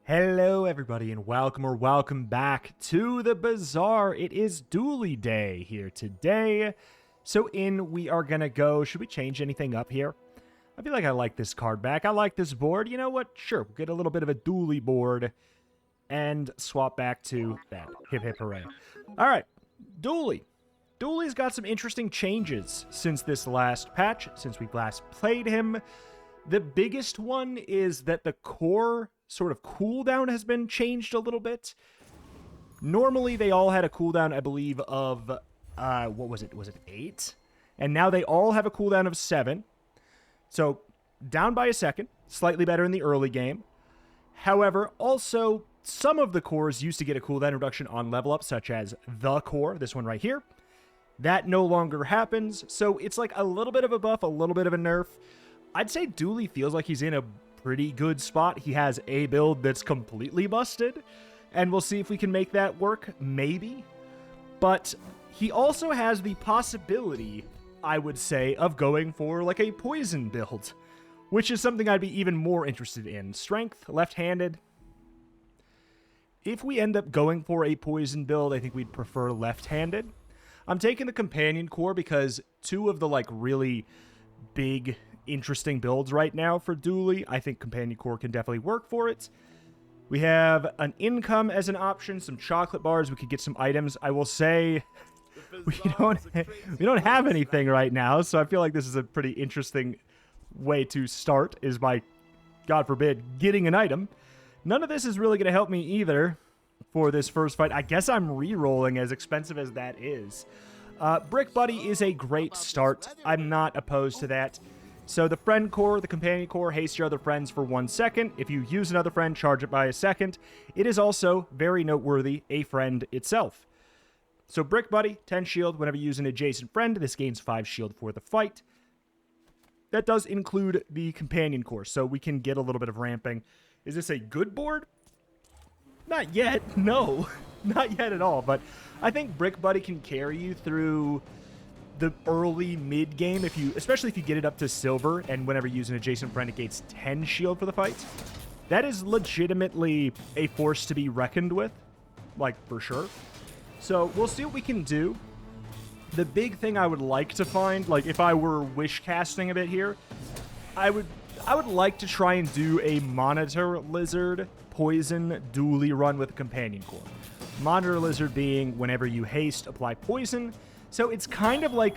Hello everybody and welcome back to the Bazaar. It is Dooley Day here today. So we are gonna go, should we change anything up here? I feel like I like this card back. I like this board. You know what? Sure, we'll get a little bit of a Dooley board and swap back to that. Hip hip hooray. Alright, Dooley. Dooley's got some interesting changes since this last patch, since we last played him. The biggest one is that the core sort of cooldown has been changed a little bit. Normally, they all had a cooldown, I believe, of, what was it? Was it 8? And now they all have a cooldown of 7. So, down by a second. Slightly better in the early game. However, also, some of the cores used to get a cooldown reduction on level up, such as the core, this one right here. That no longer happens, so it's like a little bit of a buff, a little bit of a nerf. I'd say Dooley feels like he's in a pretty good spot. He has a build that's completely busted, and we'll see if we can make that work, maybe. But he also has the possibility, I would say, of going for like a poison build, which is something I'd be even more interested in. Strength, left-handed. If we end up going for a poison build, I think we'd prefer left-handed. I'm taking the companion core because two of the like really big interesting builds right now for Dooley. I think companion core can definitely work for it. We have an income as an option, some chocolate bars. We could get some items. I will say we don't have anything right now, so I feel like this is a pretty interesting way to start, is by, God forbid, getting an item. None of this is really going to help me either for this first fight. I guess I'm re-rolling, as expensive as that is. Brick Buddy is a great start. I'm not opposed to that. So the friend core, the companion core, haste your other friends for 1 second. If you use another friend, charge it by a second. It is also, very noteworthy, a friend itself. So Brick Buddy, 10 shield. Whenever you use an adjacent friend, this gains 5 shield for the fight. That does include the companion core, so we can get a little bit of ramping. Is this a good board? Not yet, no. Not yet at all, but I think Brick Buddy can carry you through the early mid game, especially if you get it up to silver, and whenever you use an adjacent friend, it gains 10 shield for the fight. That is legitimately a force to be reckoned with, like, for sure. So we'll see what we can do. The big thing I would like to find, like, if I were wish casting a bit here, I would like to try and do a Monitor Lizard poison Dooley run with a companion core. Monitor Lizard being whenever you haste, apply poison. So it's kind of like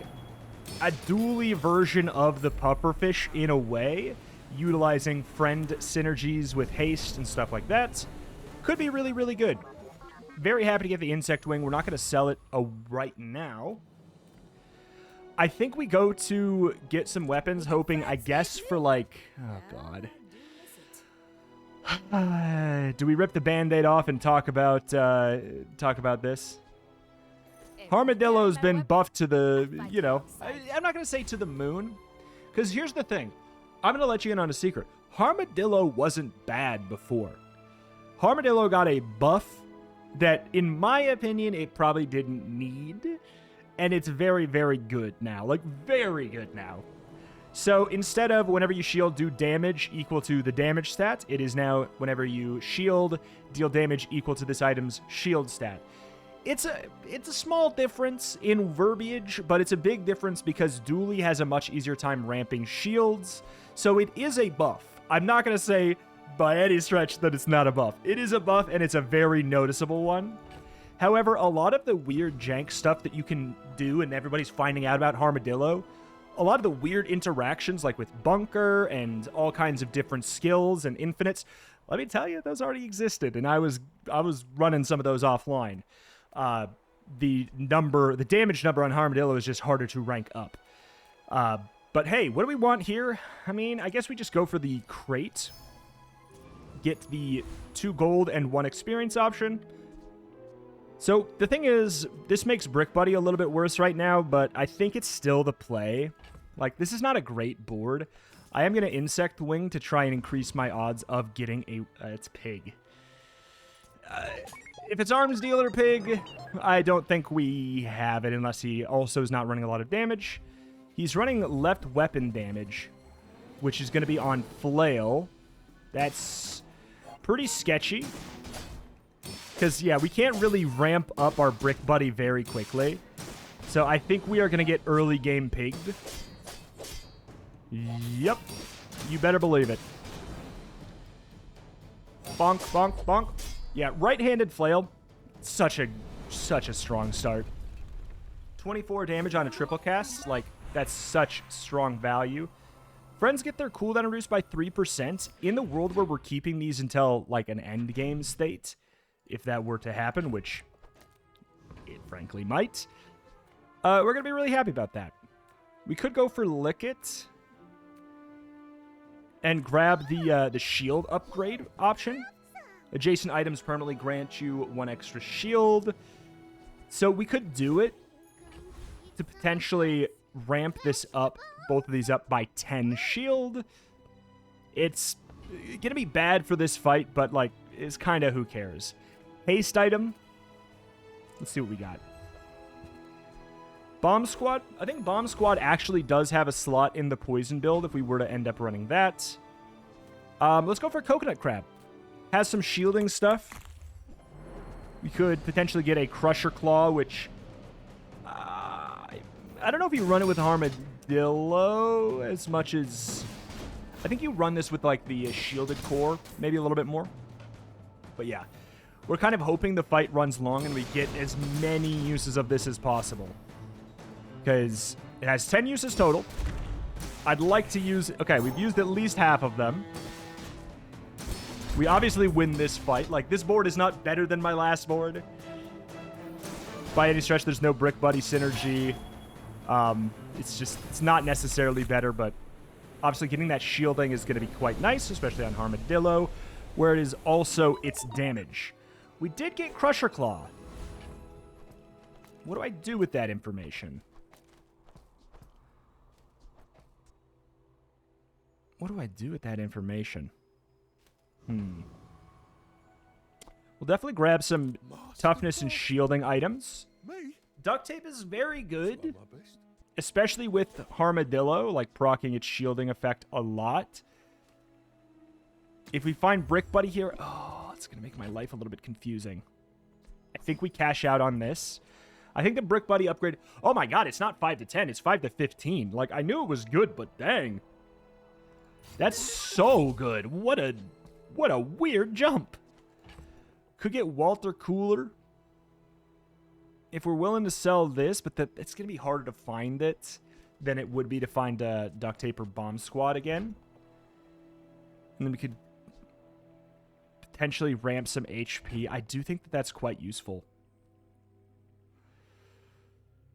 a Dooley version of the pufferfish in a way, utilizing friend synergies with haste and stuff like that. Could be really, really good. Very happy to get the insect wing. We're not going to sell it right now. I think we go to get some weapons, hoping, I guess, for like, oh god. Do we rip the band-aid off and talk about this? Harmadillo's been buffed to the, you know, I'm not going to say to the moon, because here's the thing. I'm going to let you in on a secret. Harmadillo wasn't bad before. Harmadillo got a buff that, in my opinion, it probably didn't need, and it's very, very good now. Like, very good now. So, instead of whenever you shield, do damage equal to the damage stat, it is now whenever you shield, deal damage equal to this item's shield stat. It's a small difference in verbiage, but it's a big difference because Dooley has a much easier time ramping shields, so it is a buff. I'm not going to say by any stretch that it's not a buff. It is a buff, and it's a very noticeable one. However, a lot of the weird jank stuff that you can do, and everybody's finding out about Harmadillo, a lot of the weird interactions, like with Bunker and all kinds of different skills and infinites, let me tell you, those already existed, and I was running some of those offline. The damage number on Harmadillo is just harder to rank up. But hey, what do we want here? I mean, I guess we just go for the crate. Get the 2 gold and 1 experience option. So the thing is, this makes Brick Buddy a little bit worse right now, but I think it's still the play. Like, this is not a great board. I am going to Insect Wing to try and increase my odds of getting a... it's Pig. If it's Arms Dealer Pig, I don't think we have it unless he also is not running a lot of damage. He's running left weapon damage, which is going to be on Flail. That's pretty sketchy. Because, yeah, we can't really ramp up our Brick Buddy very quickly. So I think we are going to get early game pigged. Yep. You better believe it. Bonk, bonk, bonk. Yeah, right-handed flail. Such a strong start. 24 damage on a triple cast. Like, that's such strong value. Friends get their cooldown reduced by 3%. In the world where we're keeping these until, like, an end game state, if that were to happen, which it frankly might, we're going to be really happy about that. We could go for Lick It and grab the shield upgrade option. Adjacent items permanently grant you 1 extra shield. So we could do it to potentially ramp this up, both of these up by 10 shield. It's going to be bad for this fight, but, like, it's kind of who cares. Haste item. Let's see what we got. Bomb Squad. I think Bomb Squad actually does have a slot in the poison build if we were to end up running that. Let's go for Coconut Crab. Has some shielding stuff. We could potentially get a Crusher Claw, which... I don't know if you run it with Harmadillo as much as... I think you run this with, like, the shielded core, maybe a little bit more. But yeah, we're kind of hoping the fight runs long and we get as many uses of this as possible. Because it has 10 uses total. I'd like to use... Okay, we've used at least half of them. We obviously win this fight. Like, this board is not better than my last board. By any stretch, there's no Brick Buddy synergy. It's not necessarily better, but obviously getting that shielding is going to be quite nice, especially on Harmadillo, where it is also its damage. We did get Crusher Claw. What do I do with that information? What do I do with that information? We'll definitely grab some toughness and shielding items. Duct Tape is very good, especially with Harmadillo, like proccing its shielding effect a lot. If we find Brick Buddy here, oh, it's going to make my life a little bit confusing. I think we cash out on this. I think the Brick Buddy upgrade... Oh my god, it's not 5 to 10, it's 5 to 15. Like, I knew it was good, but dang. That's so good. What a weird jump. Could get Walter Cooler if we're willing to sell this, but it's going to be harder to find it than it would be to find Duct Tape or Bomb Squad again. And then we could potentially ramp some HP. I do think that that's quite useful.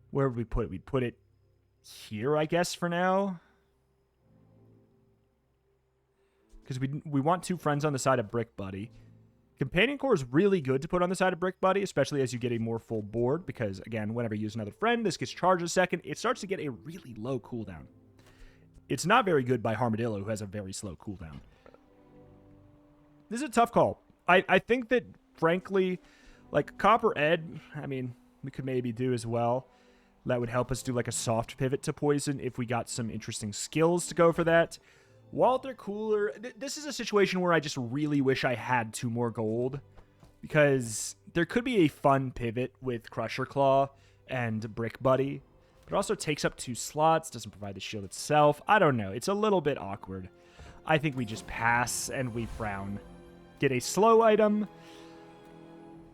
Where would we put it? We'd put it here, I guess, for now. Because we want 2 friends on the side of Brick Buddy. Companion Core is really good to put on the side of Brick Buddy, especially as you get a more full board. Because, again, whenever you use another friend, this gets charged a second. It starts to get a really low cooldown. It's not very good by Harmadillo, who has a very slow cooldown. This is a tough call. I think that, frankly, like Copper Ed, I mean, we could maybe do as well. That would help us do like a soft pivot to poison if we got some interesting skills to go for that. Walter Cooler, this is a situation where I just really wish I had 2 more gold, because there could be a fun pivot with Crusher Claw and Brick Buddy, but it also takes up 2 slots, doesn't provide the shield itself. I don't know. It's a little bit awkward. I think we just pass and we frown. Get a slow item.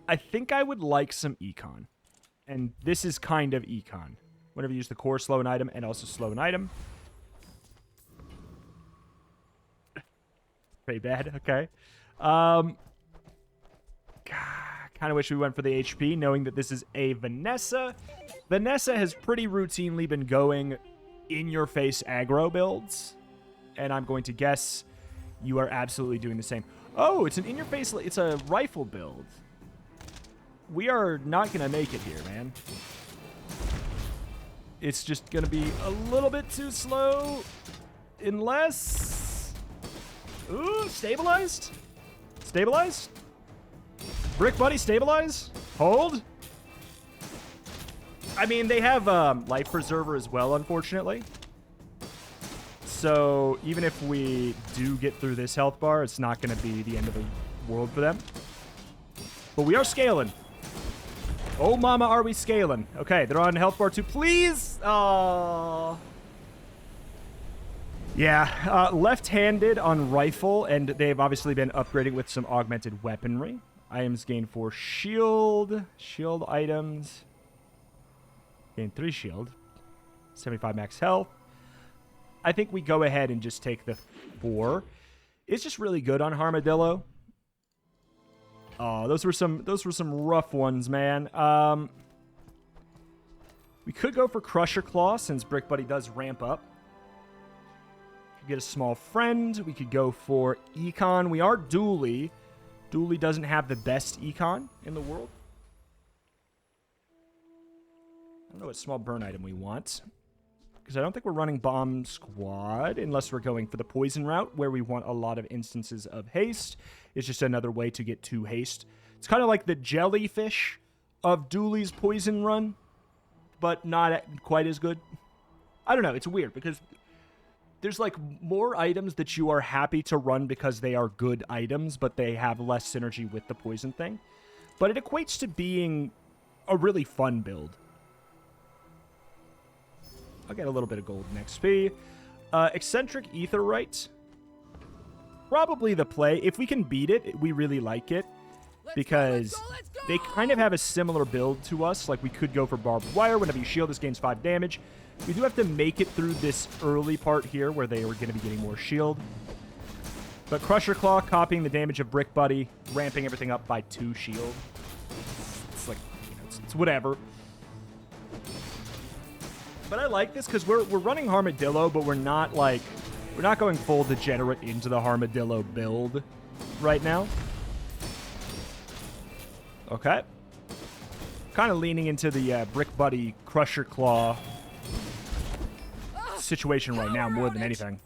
I think I would like some Econ, and this is kind of Econ. Whenever you use the core, slow an item, and also slow an item. Pretty bad, okay. Kind of wish we went for the HP, knowing that this is a Vanessa. Vanessa has pretty routinely been going in-your-face aggro builds, and I'm going to guess you are absolutely doing the same. Oh, it's an in-your-face, it's a rifle build. We are not going to make it here, man. It's just going to be a little bit too slow, unless... Ooh, stabilized? Stabilized? Brick Buddy, stabilize? Hold? I mean, they have Life Preserver as well, unfortunately. So, even if we do get through this health bar, it's not going to be the end of the world for them. But we are scaling. Oh, mama, are we scaling? Okay, they're on health bar 2. Please! Oh. Yeah, left-handed on rifle, and they've obviously been upgrading with some augmented weaponry. Items gain 4 shield. Shield items. Gain 3 shield. 75 max health. I think we go ahead and just take the 4. It's just really good on Harmadillo. Oh, those were some rough ones, man. We could go for Crusher Claw since Brick Buddy does ramp up. Could get a small friend. We could go for Econ. We are Dooley. Dooley doesn't have the best Econ in the world. I don't know what small burn item we want. Because I don't think we're running Bomb Squad unless we're going for the poison route where we want a lot of instances of haste. It's just another way to get 2 haste. It's kind of like the jellyfish of Dooley's poison run, but not quite as good. I don't know. It's weird because there's like more items that you are happy to run because they are good items, but they have less synergy with the poison thing. But it equates to being a really fun build. I'll get a little bit of gold in XP. Eccentric Aetheryte. Probably the play. If we can beat it, we really like it. Because they kind of have a similar build to us. Like, we could go for Barbed Wire. Whenever you shield, this gains 5 damage. We do have to make it through this early part here where they are going to be getting more shield. But Crusher Claw, copying the damage of Brick Buddy, ramping everything up by 2 shield. It's like, you know, it's whatever. But I like this because we're running Harmadillo, but we're not going full degenerate into the Harmadillo build right now. Okay. Kind of leaning into the Brick Buddy Crusher Claw situation right now more than anything.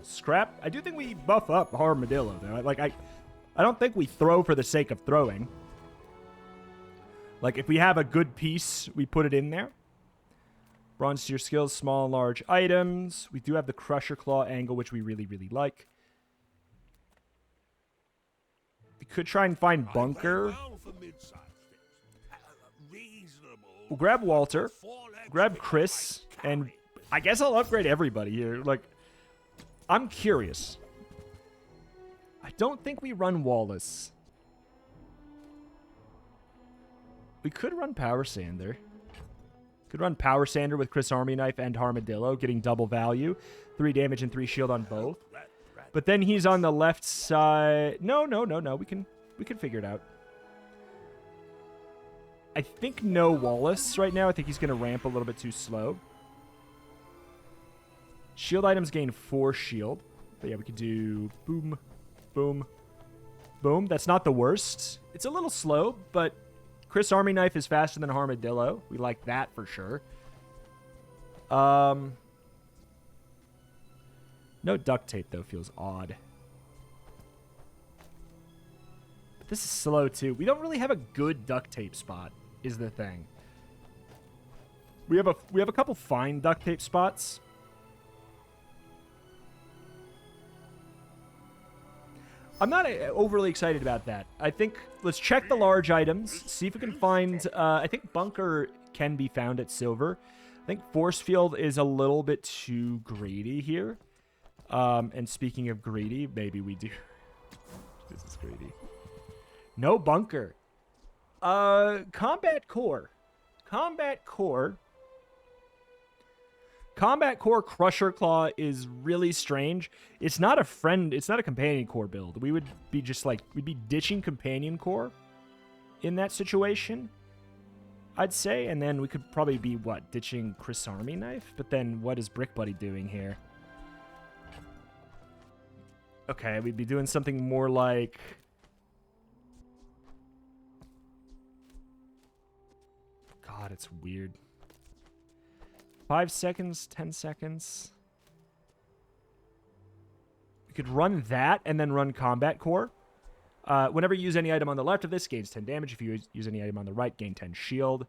Scrap. I do think we buff up Harmadillo though. Like I don't think we throw for the sake of throwing. Like, if we have a good piece, we put it in there. Bronze tier skills, small and large items. We do have the Crusher Claw angle, which we really, really like. We could try and find Bunker. We'll grab Walter, grab Chris, and I guess I'll upgrade everybody here. Like, I'm curious. I don't think we run Wallace. We could run Power Sander. Could run Power Sander with Chris Army Knife and Harmadillo, getting double value. 3 damage and 3 shield on both. But then he's on the left side. No. We can figure it out. I think no Wallace right now. I think he's going to ramp a little bit too slow. Shield items gain 4 shield. But yeah, we could do boom, boom, boom. That's not the worst. It's a little slow, but Chris Army Knife is faster than Harmadillo. We like that for sure. No duct tape, though, feels odd. But this is slow, too. We don't really have a good duct tape spot, is the thing. We have a couple fine duct tape spots. I'm not overly excited about that. I think let's check the large items, see if we can find... I think Bunker can be found at silver. I think Force Field is a little bit too greedy here. And speaking of greedy, maybe we do... This is greedy. No Bunker. Combat Core. Combat Core. Combat Core Crusher Claw is really strange. It's not a friend, it's not a companion core build. We would be just like, we'd be ditching companion core in that situation, I'd say. And then we could probably be, what, ditching Chris Army Knife? But then what is Brick Buddy doing here? Okay, we'd be doing something more like... God, it's weird. 5 seconds, 10 seconds. We could run that and then run Combat Core. Whenever you use any item on the left of this, gains 10 damage. If you use any item on the right, gain 10 shield.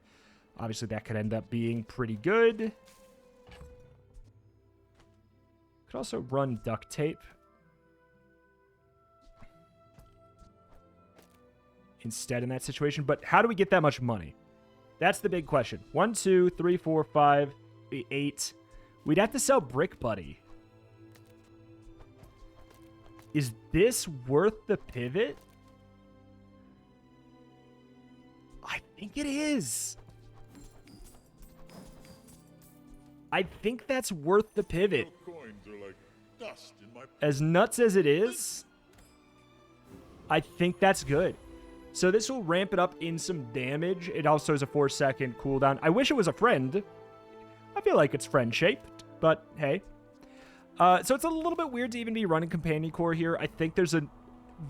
Obviously, that could end up being pretty good. Could also run duct tape. Instead in that situation. But how do we get that much money? That's the big question. 1, 2, 3, 4, 5, 8. We'd have to sell Brick Buddy. Is this worth the pivot? I think it is. I think that's worth the pivot. As nuts as it is, I think that's good. So this will ramp it up in some damage. It also has a 4-second cooldown. I wish it was a friend. I feel like it's friend-shaped, but hey. So it's a little bit weird to even be running Companion Core here. I think there's a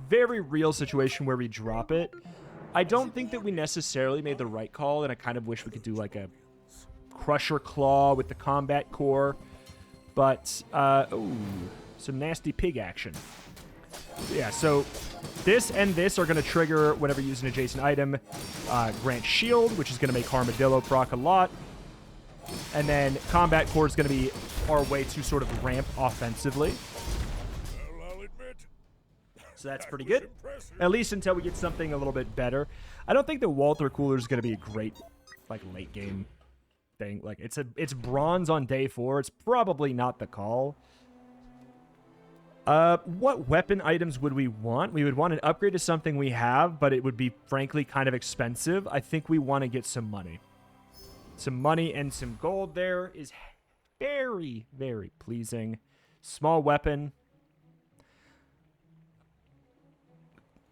very real situation where we drop it. I don't think that we necessarily made the right call, and I kind of wish we could do like a Crusher Claw with the Combat Core. But, ooh, some nasty pig action. Yeah, so this and this are going to trigger whenever you use an adjacent item. Grant Shield, which is going to make Harmadillo proc a lot. And then Combat Core is going to be our way to sort of ramp offensively. Well, I'll admit, So that's pretty good. At least until we get something a little bit better. I don't think the Walther Cooler is going to be a great, like, late game thing. Like, it's bronze on day 4. It's probably not the call. What weapon items would we want? We would want an upgrade to something we have, but it would be, frankly, kind of expensive. I think we want to get some money. Some money and some gold there is very, very pleasing. Small weapon.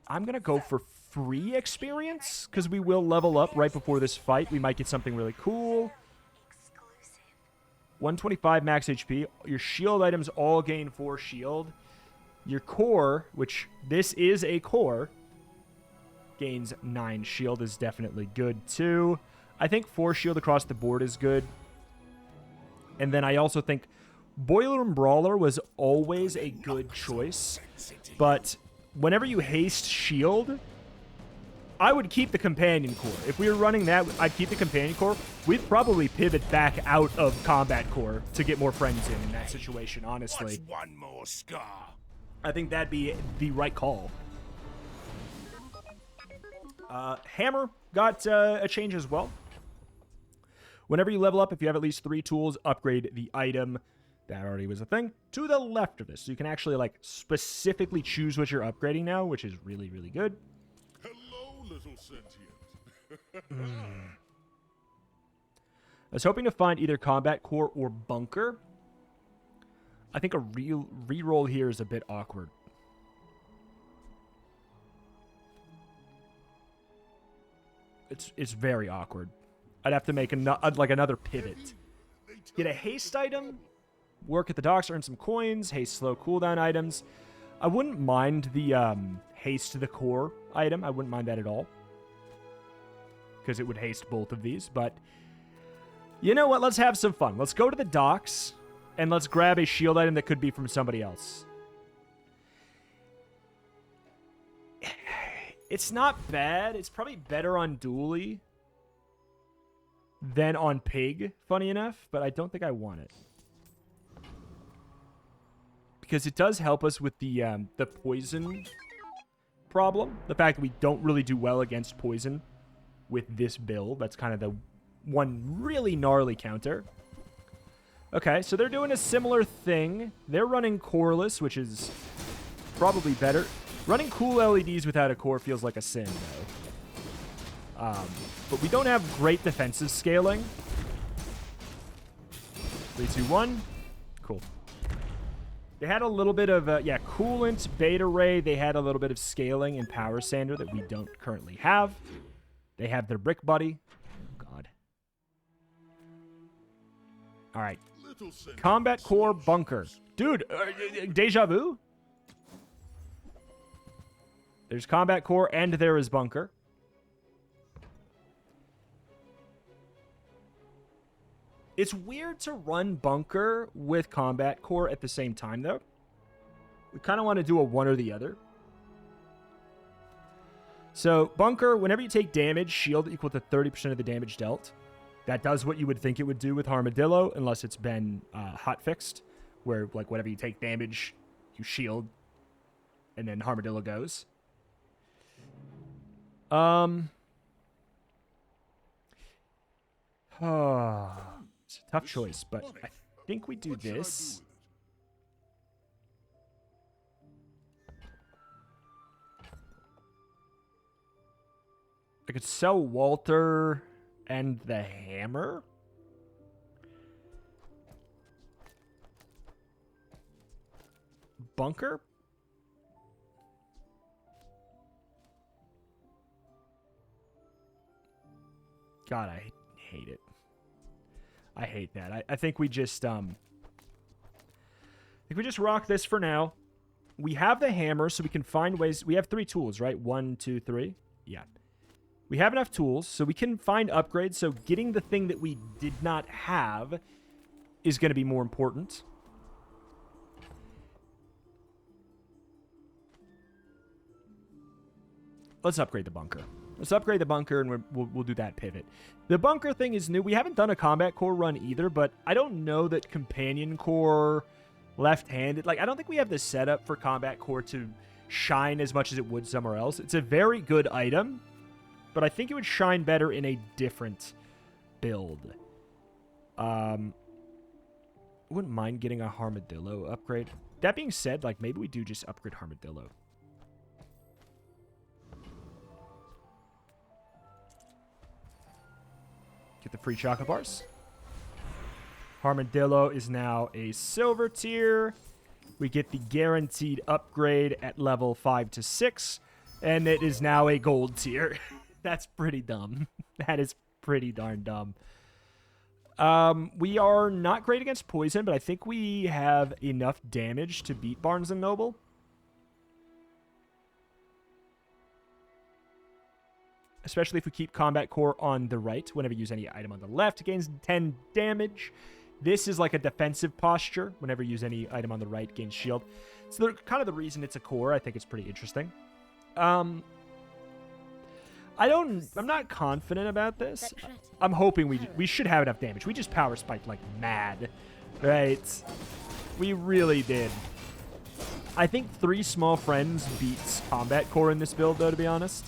I'm going to go for free experience, because we will level up right before this fight. We might get something really cool. 125 max HP. Your shield items all gain 4 shield. Your core, which this is a core, gains 9 shield, is definitely good too. I think 4 shield across the board is good. And then I also think Boiler and Brawler was always a good choice. But whenever you haste shield, I would keep the Companion Core. If we were running that, I'd keep the Companion Core. We'd probably pivot back out of Combat Core to get more friends in that situation, honestly. what's one more scar? I think that'd be the right call. Hammer got a change as well. Whenever you level up, if you have at least 3 tools, upgrade the item. That already was a thing. To the left of this. So you can actually, like, specifically choose what you're upgrading now, which is really, really good. Hello, little sentient. I was hoping to find either Combat Core or Bunker. I think a reroll here is a bit awkward. It's very awkward. I'd have to make another pivot. Get a haste item, work at the docks, earn some coins, haste slow cooldown items. I wouldn't mind the haste to the core item. I wouldn't mind that at all, because it would haste both of these. But you know what? Let's have some fun. Let's go to the docks, and let's grab a shield item that could be from somebody else. It's not bad. It's probably better on Dooley than on Pig, funny enough, but I don't think I want it. Because it does help us with the poison problem. The fact that we don't really do well against poison with this build. That's kind of the one really gnarly counter. Okay, so they're doing a similar thing. They're running coreless, which is probably better. Running cool LEDs without a core feels like a sin, though. But we don't have great defensive scaling. 3, 2, 1. Cool. They had a little bit of, Coolant, Beta Ray. They had a little bit of scaling in Power Sander that we don't currently have. They have their Brick Buddy. Oh, God. All right. Combat Core Bunker. Dude, Deja Vu? There's Combat Core and there is Bunker. It's weird to run Bunker with Combat Core at the same time, though. We kind of want to do a one or the other. So, Bunker, whenever you take damage, shield equal to 30% of the damage dealt. That does what you would think it would do with Harmadillo, unless it's been hotfixed. where, like, whenever you take damage, you shield, and then Harmadillo goes. It's a tough choice, but I think we do this. I could sell Walter and the hammer. Bunker? God, I hate it. I hate that. I think we just rock this for now. We have the hammer, so we can find ways. We have 3 tools, right? 1, 2, 3. Yeah. We have enough tools, so we can find upgrades. So getting the thing that we did not have is going to be more important. Let's upgrade the bunker. Let's upgrade the bunker, and we'll do that pivot. The bunker thing is new. We haven't done a combat core run either, but I don't know that companion core left-handed... Like, I don't think we have the setup for combat core to shine as much as it would somewhere else. It's a very good item, but I think it would shine better in a different build. I wouldn't mind getting a Harmadillo upgrade. That being said, like, maybe we do just upgrade Harmadillo. Get the free chocolate bars. Harmadillo is now a silver tier. We get the guaranteed upgrade at level 5 to 6. And it is now a gold tier. That's pretty dumb. That is pretty darn dumb. We are not great against poison, but I think we have enough damage to beat Barnes & Noble. Especially if we keep Combat Core on the right. Whenever you use any item on the left, it gains 10 damage. This is like a defensive posture. Whenever you use any item on the right, gains shield. So kind of the reason it's a core. I think it's pretty interesting. I'm not confident about this. I'm hoping we should have enough damage. We just power spiked like mad. Right? We really did. I think 3 small friends beats Combat Core in this build, though, to be honest.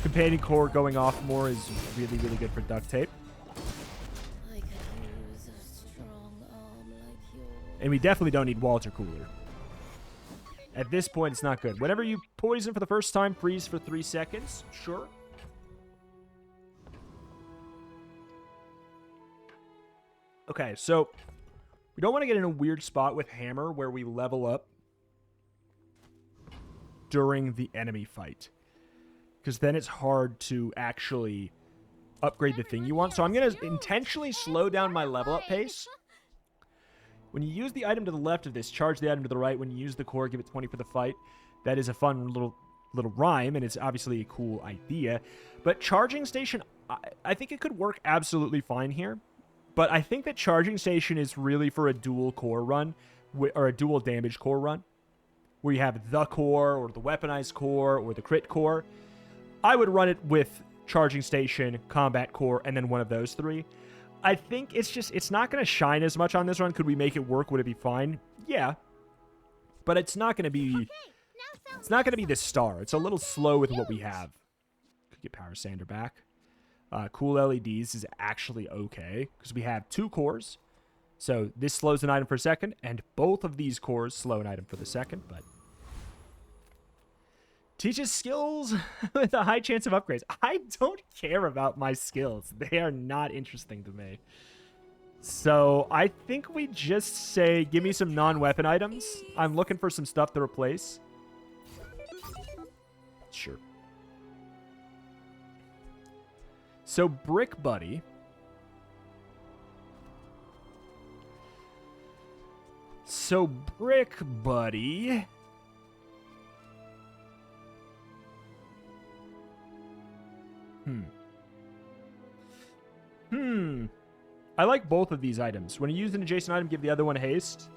Companion Core going off more is really, really good for duct tape. I could use a strong arm like yours. And we definitely don't need Walter Cooler. At this point, it's not good. Whenever you poison for the first time, freeze for 3 seconds. Sure. Okay, so we don't want to get in a weird spot with Hammer where we level up during the enemy fight. Because then it's hard to actually upgrade the thing you want. So I'm going to intentionally slow down my level up pace. When you use the item to the left of this, charge the item to the right. When you use the core, give it 20 for the fight. That is a fun little rhyme, and it's obviously a cool idea. But Charging Station, I think it could work absolutely fine here. But I think that Charging Station is really for a dual core run, or a dual damage core run, where you have the core, or the weaponized core, or the crit core. I would run it with Charging Station, Combat Core, and then one of those 3. I think it's not going to shine as much on this run. Could we make it work? Would it be fine? Yeah. But it's not going to be... It's not going to be the star. It's a little slow with what we have. Could get Power Sander back. Cool LEDs is actually okay, because we have 2 cores. So this slows an item for a second, and both of these cores slow an item for the second, but... Teaches skills with a high chance of upgrades. I don't care about my skills. They are not interesting to me. So I think we just say, give me some non-weapon items. I'm looking for some stuff to replace. Sure. So Brick Buddy. I like both of these items. When you use an adjacent item, give the other one haste.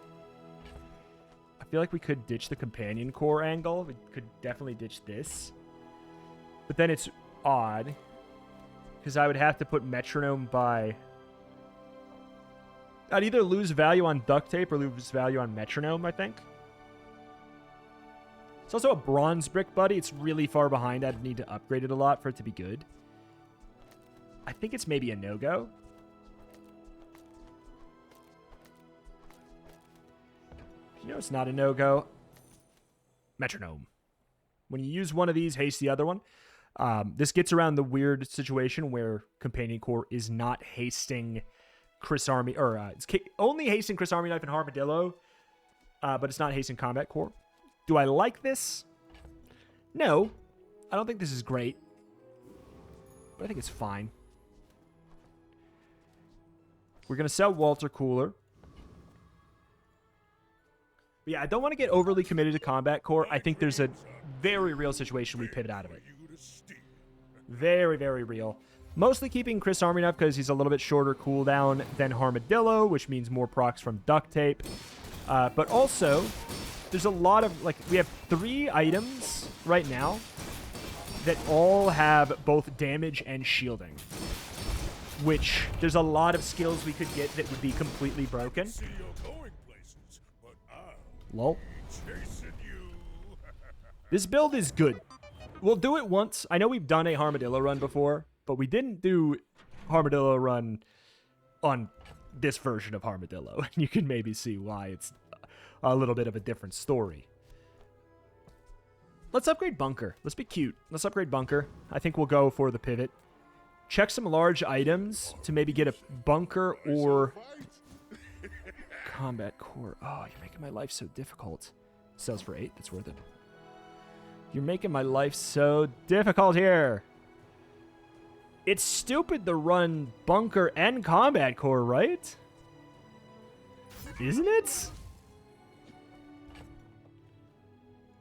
I feel like we could ditch the companion core angle. We could definitely ditch this. But then it's odd, because I would have to put metronome by I'd either lose value on duct tape or lose value on metronome, I think. It's also a bronze brick, buddy. It's really far behind. I'd need to upgrade it a lot for it to be good. I think it's maybe a no-go. You know it's not a no-go. Metronome. When you use one of these, haste the other one. This gets around the weird situation where Companion Core is not hasting Chris Army, or it's only hasting Chris Army Knife and Harmadillo, but it's not hasting Combat Core. Do I like this? No. I don't think this is great. But I think it's fine. We're going to sell Walter Cooler. But yeah, I don't want to get overly committed to Combat Core. I think there's a very real situation we pivot out of it. Very, very real. Mostly keeping Chris Army Knife because he's a little bit shorter cooldown than Harmadillo, which means more procs from duct tape. But also, there's a lot of, like, we have 3 items right now that all have both damage and shielding. Which, there's a lot of skills we could get that would be completely broken. Lol. This build is good. We'll do it once. I know we've done a Harmadillo run before, but we didn't do Harmadillo run on this version of Harmadillo. And you can maybe see why it's a little bit of a different story. Let's upgrade Bunker. Let's be cute. Let's upgrade Bunker. I think we'll go for the pivot. Check some large items to maybe get a Bunker or Combat Core. Oh, you're making my life so difficult. Sells for 8. That's worth it. You're making my life so difficult here. It's stupid to run Bunker and Combat Core, right? Isn't it?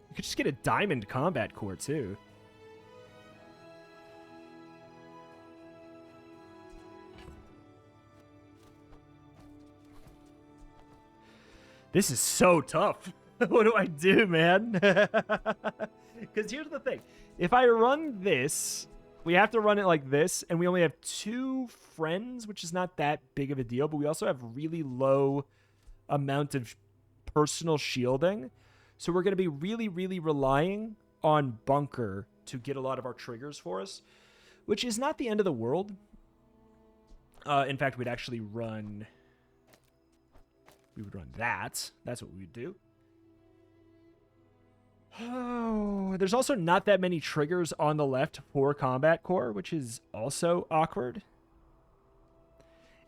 You could just get a Diamond Combat Core, too. This is so tough. What do I do, man? Because here's the thing. If I run this, we have to run it like this, and we only have 2 friends, which is not that big of a deal, but we also have really low amount of personal shielding. So we're going to be really, really relying on Bunker to get a lot of our triggers for us, which is not the end of the world. In fact, we'd actually run... We would run that. That's what we would do. Oh, there's also not that many triggers on the left for Combat Core, which is also awkward.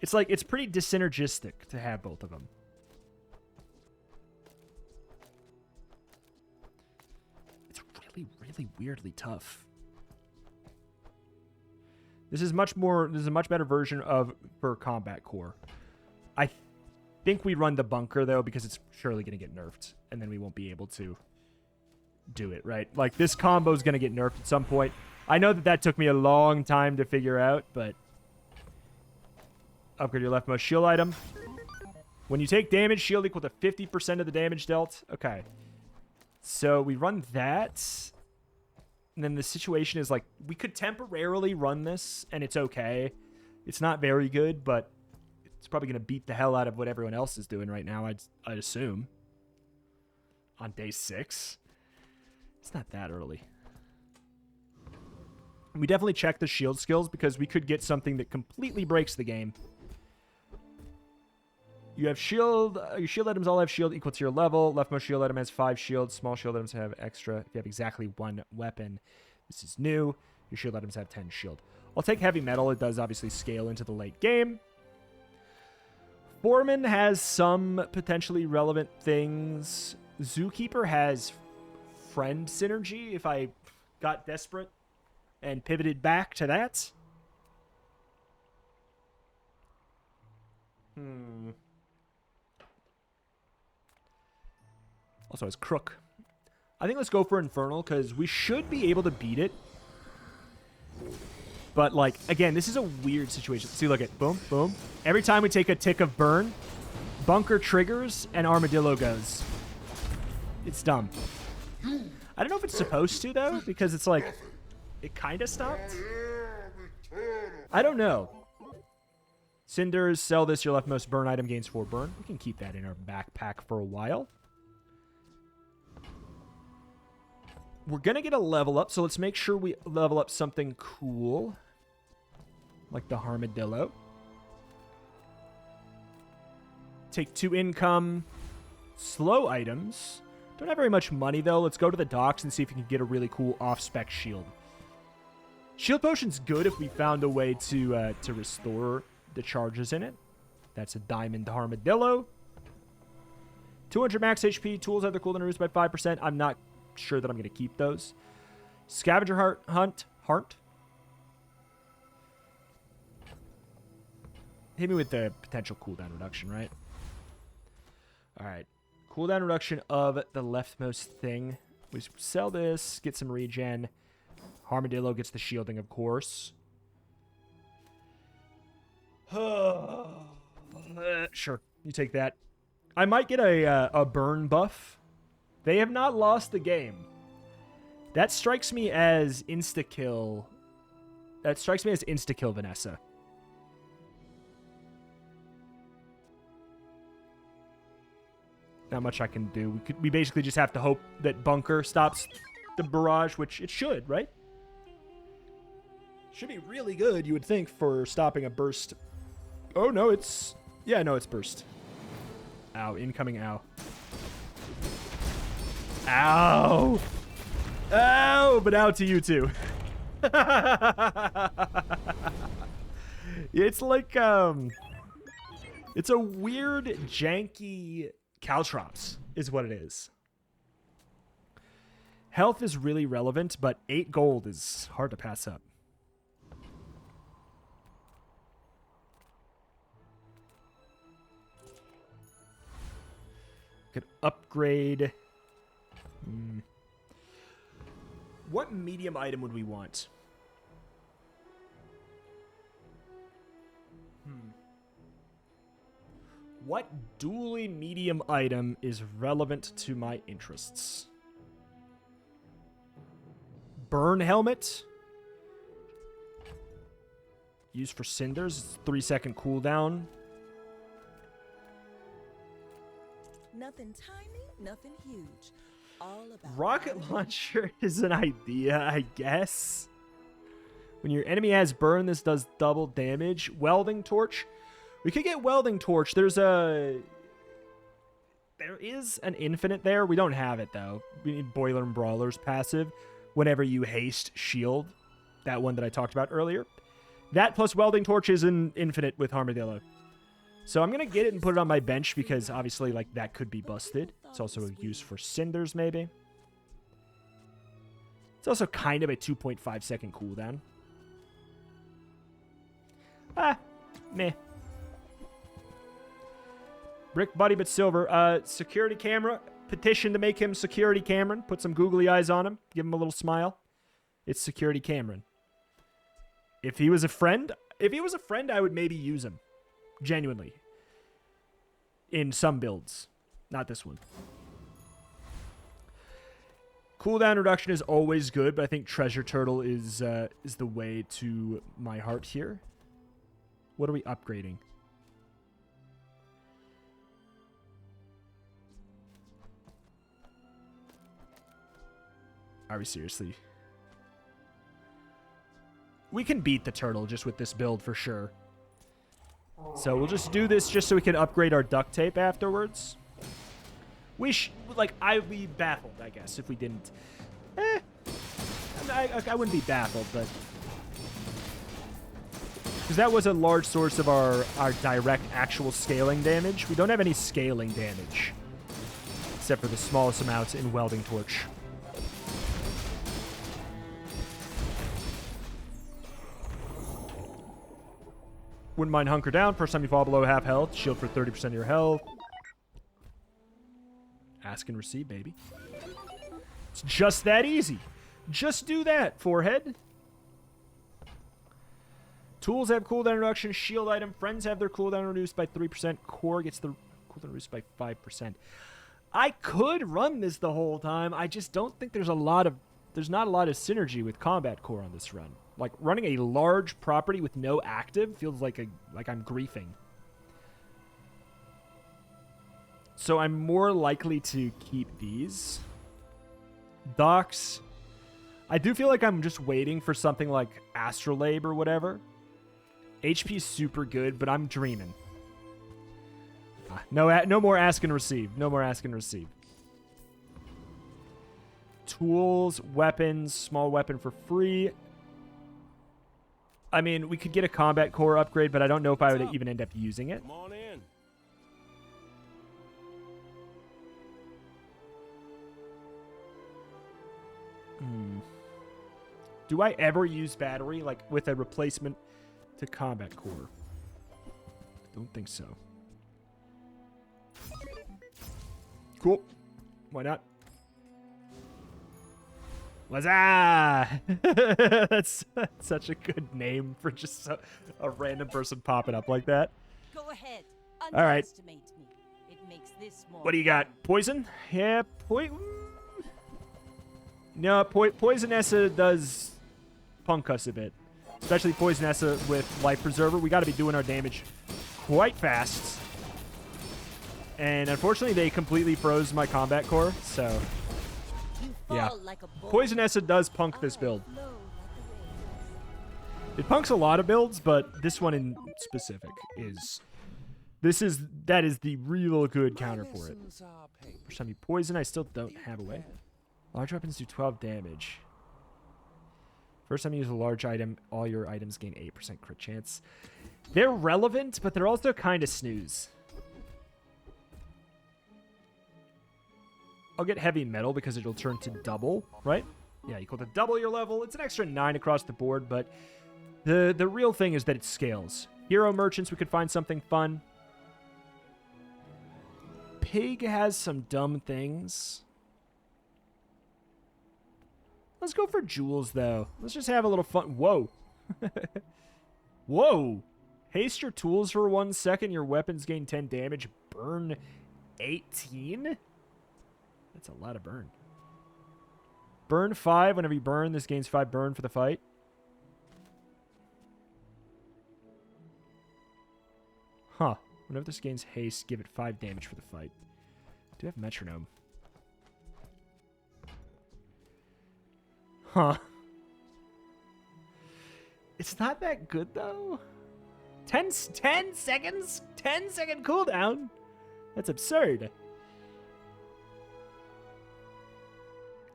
It's like, it's pretty dysynergistic to have both of them. It's really, really weirdly tough. This is a much better version for Combat Core. I think we run the Bunker, though, because it's surely going to get nerfed, and then we won't be able to do it, right? Like, this combo is going to get nerfed at some point. I know that took me a long time to figure out, but... Upgrade your leftmost shield item. When you take damage, shield equal to 50% of the damage dealt. Okay. So, we run that. And then the situation is, like, we could temporarily run this, and it's okay. It's not very good, but... It's probably going to beat the hell out of what everyone else is doing right now, I'd assume. On day 6. It's not that early. We definitely check the shield skills because we could get something that completely breaks the game. You have shield. Your shield items all have shield equal to your level. Leftmost shield item has 5 shields. Small shield items have extra. If you have exactly 1 weapon, this is new. Your shield items have 10 shield. I'll take heavy metal. It does obviously scale into the late game. Foreman has some potentially relevant things. Zookeeper has friend synergy if I got desperate and pivoted back to that. Also has Crook. I think let's go for Infernal because we should be able to beat it. But, like, again, this is a weird situation. See, look at boom, boom. Every time we take a tick of burn, Bunker triggers and Armadillo goes. It's dumb. I don't know if it's supposed to, though, because it's like, it kind of stopped. I don't know. Cinders, sell this. Your leftmost burn item gains 4 burn. We can keep that in our backpack for a while. We're going to get a level up, so let's make sure we level up something cool. Like the Harmadillo. Take 2 income. Slow items. Don't have very much money, though. Let's go to the docks and see if we can get a really cool off-spec shield. Shield potion's good if we found a way to restore the charges in it. That's a diamond Harmadillo. 200 max HP. Tools have their cooldown reduced by 5%. I'm not sure that I'm going to keep those. Scavenger hunt. Hit me with the potential cooldown reduction, right? All right. Cooldown reduction of the leftmost thing. We sell this, get some regen. Harmadillo gets the shielding, of course. Sure, you take that. I might get a burn buff. They have not lost the game. That strikes me as insta-kill. That strikes me as insta-kill Vanessa. Not much I can do. We basically just have to hope that Bunker stops the barrage, which it should, right? Should be really good, you would think, for stopping a burst. Oh, no, it's... Yeah, no, it's burst. Ow, incoming ow. Ow! Ow! But out to you, too. It's like, it's a weird, janky caltrops, is what it is. Health is really relevant, but 8 gold is hard to pass up. Could upgrade. What medium item would we want? What Dooley medium item is relevant to my interests? Burn helmet. Used for cinders. It's 3-second cooldown. Nothing tiny, nothing huge. All about Rocket launcher is an idea, I guess. When your enemy has burn, this does double damage. Welding torch. We could get welding torch. There is an infinite there. We don't have it, though. We need Boiler and Brawler's passive whenever you haste shield. That one that I talked about earlier. That plus welding torch is an infinite with Harmadillo. So I'm going to get it and put it on my bench because obviously like that could be busted. It's also a use for cinders maybe. It's also kind of a 2.5 second cooldown. Meh. Brick buddy but silver. Security camera. Petition to make him Security Cameron. Put some googly eyes on him. Give him a little smile. It's Security Cameron. If he was a friend, I would maybe use him. Genuinely. In some builds. Not this one. Cooldown reduction is always good, but I think Treasure Turtle is the way to my heart here. What are we upgrading? Are we seriously? We can beat the turtle just with this build for sure. So we'll just do this just so we can upgrade our duct tape afterwards. I'd be baffled, I guess, if we didn't. I wouldn't be baffled, but... Because that was a large source of our direct actual scaling damage. We don't have any scaling damage. Except for the smallest amounts in Welding Torch. Wouldn't mind hunker down. First time you fall below half health. Shield for 30% of your health. Ask and receive, baby. It's just that easy. Just do that, forehead. Tools have cooldown reduction. Shield item. Friends have their cooldown reduced by 3%. Core gets the cooldown reduced by 5%. I could run this the whole time. I just don't think there's not a lot of synergy with combat core on this run. Like, running a large property with no active feels like I'm griefing. So I'm more likely to keep these. Docks. I do feel like I'm just waiting for something like Astrolabe or whatever. HP is super good, but I'm dreaming. No more ask and receive. No more ask and receive. Tools, weapons, small weapon for free. I mean, we could get a combat core upgrade, but I don't know if I would even end up using it. Come on in. Do I ever use battery, like, with a replacement to combat core? I don't think so. Cool. Why not? Bazaar! That's such a good name for just a random person popping up like that. Go ahead. All right. Underestimate me. It makes this more What do you got? Poison? Yeah, no, Poisonessa does punk us a bit. Especially Poisonessa with Life Preserver. We got to be doing our damage quite fast. And unfortunately, they completely froze my combat core, so... Yeah. like a bull. Poisonessa does punk this build. It punks a lot of builds, but this one in specific is... That is the real good counter for it. First time you poison, I still don't have a way. Large weapons do 12 damage. First time you use a large item, all your items gain 8% crit chance. They're relevant, but they're also kind of snooze. I'll get heavy metal because it'll turn to double, right? Yeah, equal to double your level. It's an extra 9 across the board, but the real thing is that it scales. Hero merchants, we could find something fun. Pig has some dumb things. Let's go for jewels, though. Let's just have a little fun. Whoa. Whoa. Haste your tools for 1 second. Your weapons gain 10 damage. Burn 18? That's a lot of burn. Burn 5. Whenever you burn, this gains 5 burn for the fight. Huh. Whenever this gains haste, give it 5 damage for the fight. I do have metronome. Huh. It's not that good, though. 10 seconds? 10-second cooldown? That's absurd.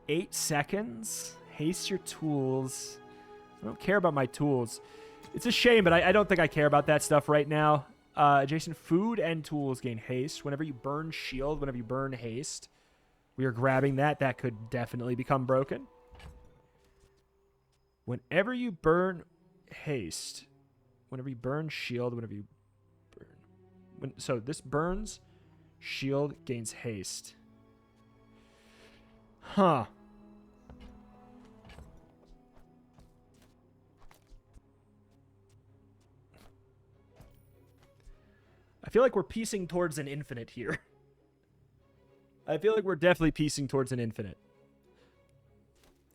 8 seconds? Haste your tools. I don't care about my tools. It's a shame, but I don't think I care about that stuff right now. Adjacent food and tools gain haste. Whenever you burn shield, whenever you burn haste, we are grabbing that. That could definitely become broken. Whenever you burn haste, whenever you burn shield, whenever you burn... so this burns, shield gains haste. Huh. I feel like we're piecing towards an infinite here. I feel like we're definitely piecing towards an infinite.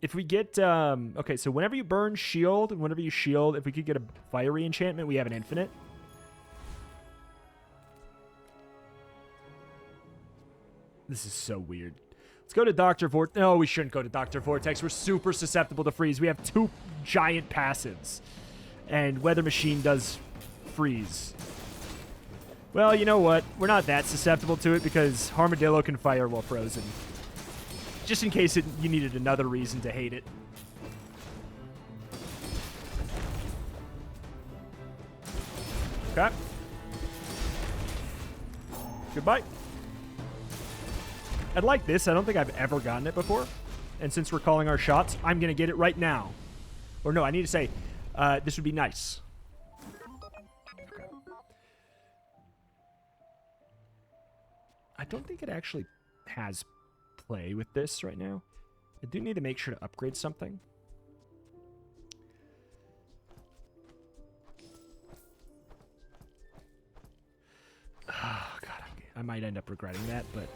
If we get, okay, so whenever you burn shield, and whenever you shield, if we could get a fiery enchantment, we have an infinite. This is so weird. Let's go to Dr. Vortex. No, we shouldn't go to Dr. Vortex. We're super susceptible to freeze. We have 2 giant passives. And Weather Machine does freeze. Well, you know what? We're not that susceptible to it because Harmadillo can fire while frozen. Just in case you needed another reason to hate it. Okay. Goodbye. I'd like this. I don't think I've ever gotten it before. And since we're calling our shots, I'm going to get it right now. Or no, I need to say, this would be nice. Okay. I don't think it actually has play with this right now. I do need to make sure to upgrade something. Oh, God. I might end up regretting that, but...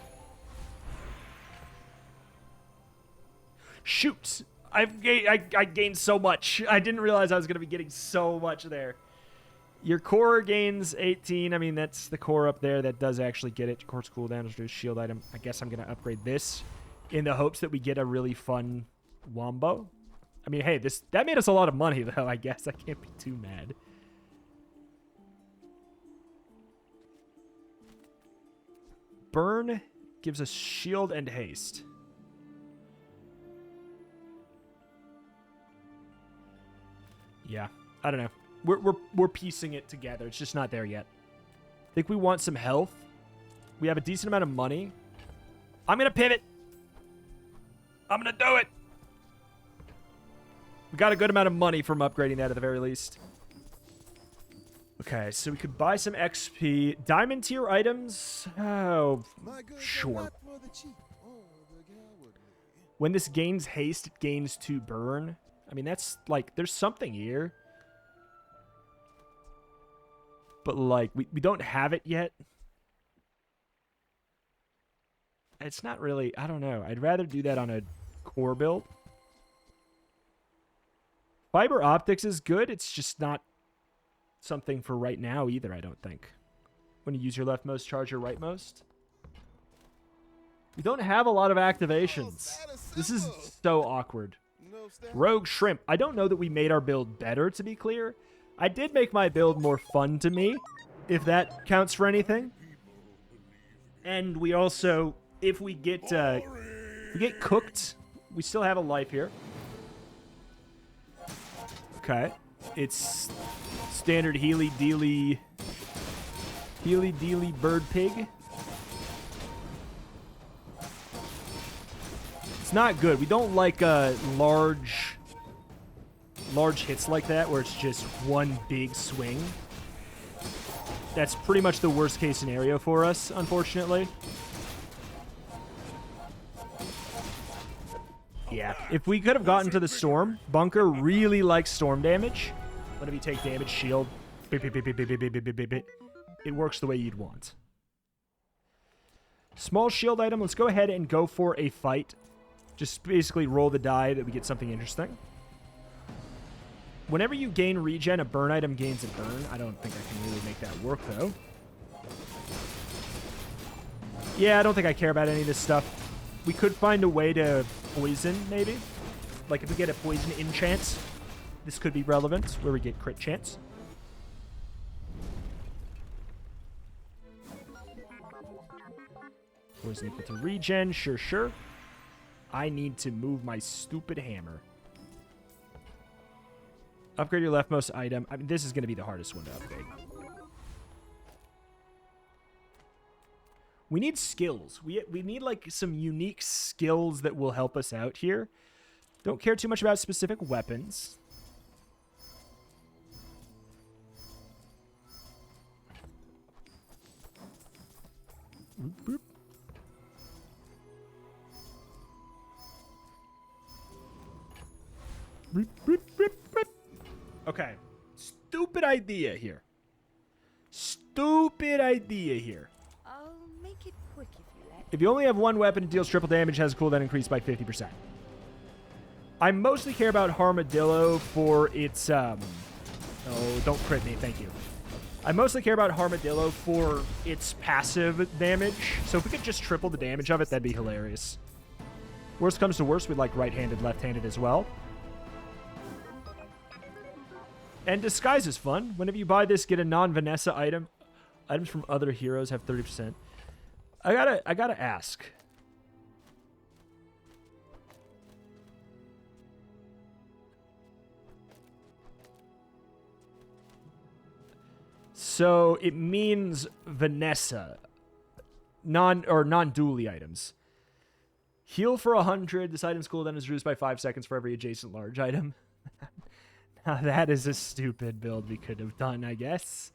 Shoot! I gained so much. I didn't realize I was going to be getting so much there. Your core gains 18. I mean, that's the core up there. That does actually get it. Your core's cooldown is reduced shield item. I guess I'm going to upgrade this in the hopes that we get a really fun wombo. I mean, hey, that made us a lot of money, though, I guess. I can't be too mad. Burn gives us shield and haste. Yeah, I don't know. We're piecing it together. It's just not there yet. I think we want some health. We have a decent amount of money. I'm going to pivot. I'm going to do it. We got a good amount of money from upgrading that at the very least. Okay, so we could buy some XP. Diamond tier items? Oh, sure. When this gains haste, it gains 2 burn. I mean, that's, like, there's something here. But, like, we don't have it yet. It's not really, I don't know. I'd rather do that on a core build. Fiber optics is good. It's just not something for right now either, I don't think. When you use your leftmost, charge your rightmost. We don't have a lot of activations. This is so awkward. Rogue Shrimp. I don't know that we made our build better, to be clear. I did make my build more fun to me, if that counts for anything. And we also, if we get cooked, we still have a life here. Okay. It's standard Healy-Dealy bird pig. It's not good. We don't like large hits like that where it's just one big swing. That's pretty much the worst case scenario for us, unfortunately. Yeah, if we could have gotten to the storm, Bunker really likes storm damage. Whenever you take damage, shield. Beep, beep, beep, beep, beep, beep, beep, beep, beep, beep. It works the way you'd want. Small shield item. Let's go ahead and go for a fight. Just basically roll the die that we get something interesting. Whenever you gain regen, a burn item gains a burn. I don't think I can really make that work, though. Yeah, I don't think I care about any of this stuff. We could find a way to poison, maybe. Like, if we get a poison enchant, this could be relevant, where we get crit chance. Poison equal to regen, sure, sure. I need to move my stupid hammer. Upgrade your leftmost item. I mean, this is going to be the hardest one to upgrade. We need skills. We need, like, some unique skills that will help us out here. Don't care too much about specific weapons. Boop, boop. Boop, boop, boop. Okay. Stupid idea here. Stupid idea here. I'll make it quick if you let. If you only have one weapon, it deals triple damage, has a cooldown increased by 50%. I mostly care about Harmadillo for its, Oh, don't crit me, thank you. I mostly care about Harmadillo for its passive damage. So if we could just triple the damage of it, that'd be hilarious. Worst comes to worst, we'd like right-handed, left-handed as well. And disguise is fun. Whenever you buy this, get a non-Vanessa item. Items from other heroes have 30%. I gotta ask. So it means Vanessa, non-Dooley items. Heal for 100. This item's cooldown is reduced by 5 seconds for every adjacent large item. Now that is a stupid build we could have done, I guess.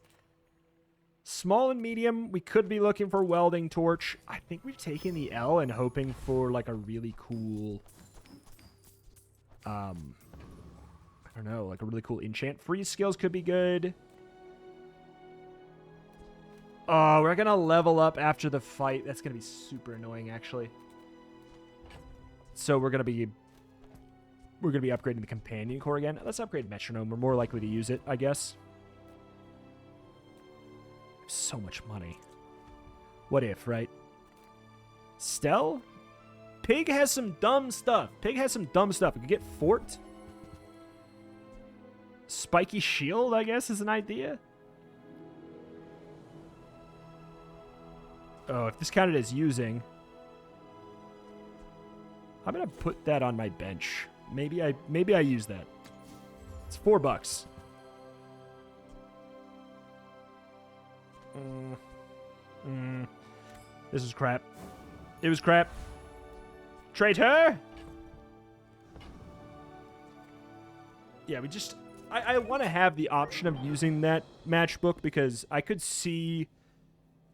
Small and medium, we could be looking for welding torch. I think we've taken the L and hoping for like a really cool, I don't know, like a really cool enchant. Freeze skills could be good. Oh, we're gonna level up after the fight. That's gonna be super annoying, actually. So we're gonna be we're going to be upgrading the companion core again. Let's upgrade metronome. We're more likely to use it, I guess. So much money. What if, right? Stell? Pig has some dumb stuff. Pig has some dumb stuff. We could get Fort. Spiky Shield, I guess, is an idea. Oh, if this counted as using, I'm gonna put that on my bench. Maybe I use that. It's $4. This is crap. It was crap. Traitor! Yeah, we just... I want to have the option of using that matchbook because I could see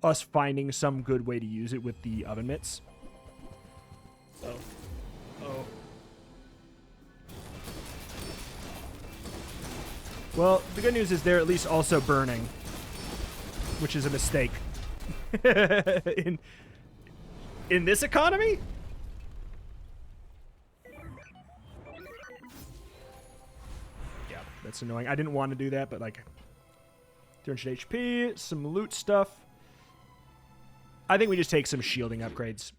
us finding some good way to use it with the oven mitts. Oh. Oh. Well, the good news is they're at least also burning, which is a mistake. in this economy? Yeah, that's annoying. I didn't want to do that, but like 200 HP, some loot stuff. I think we just take some shielding upgrades.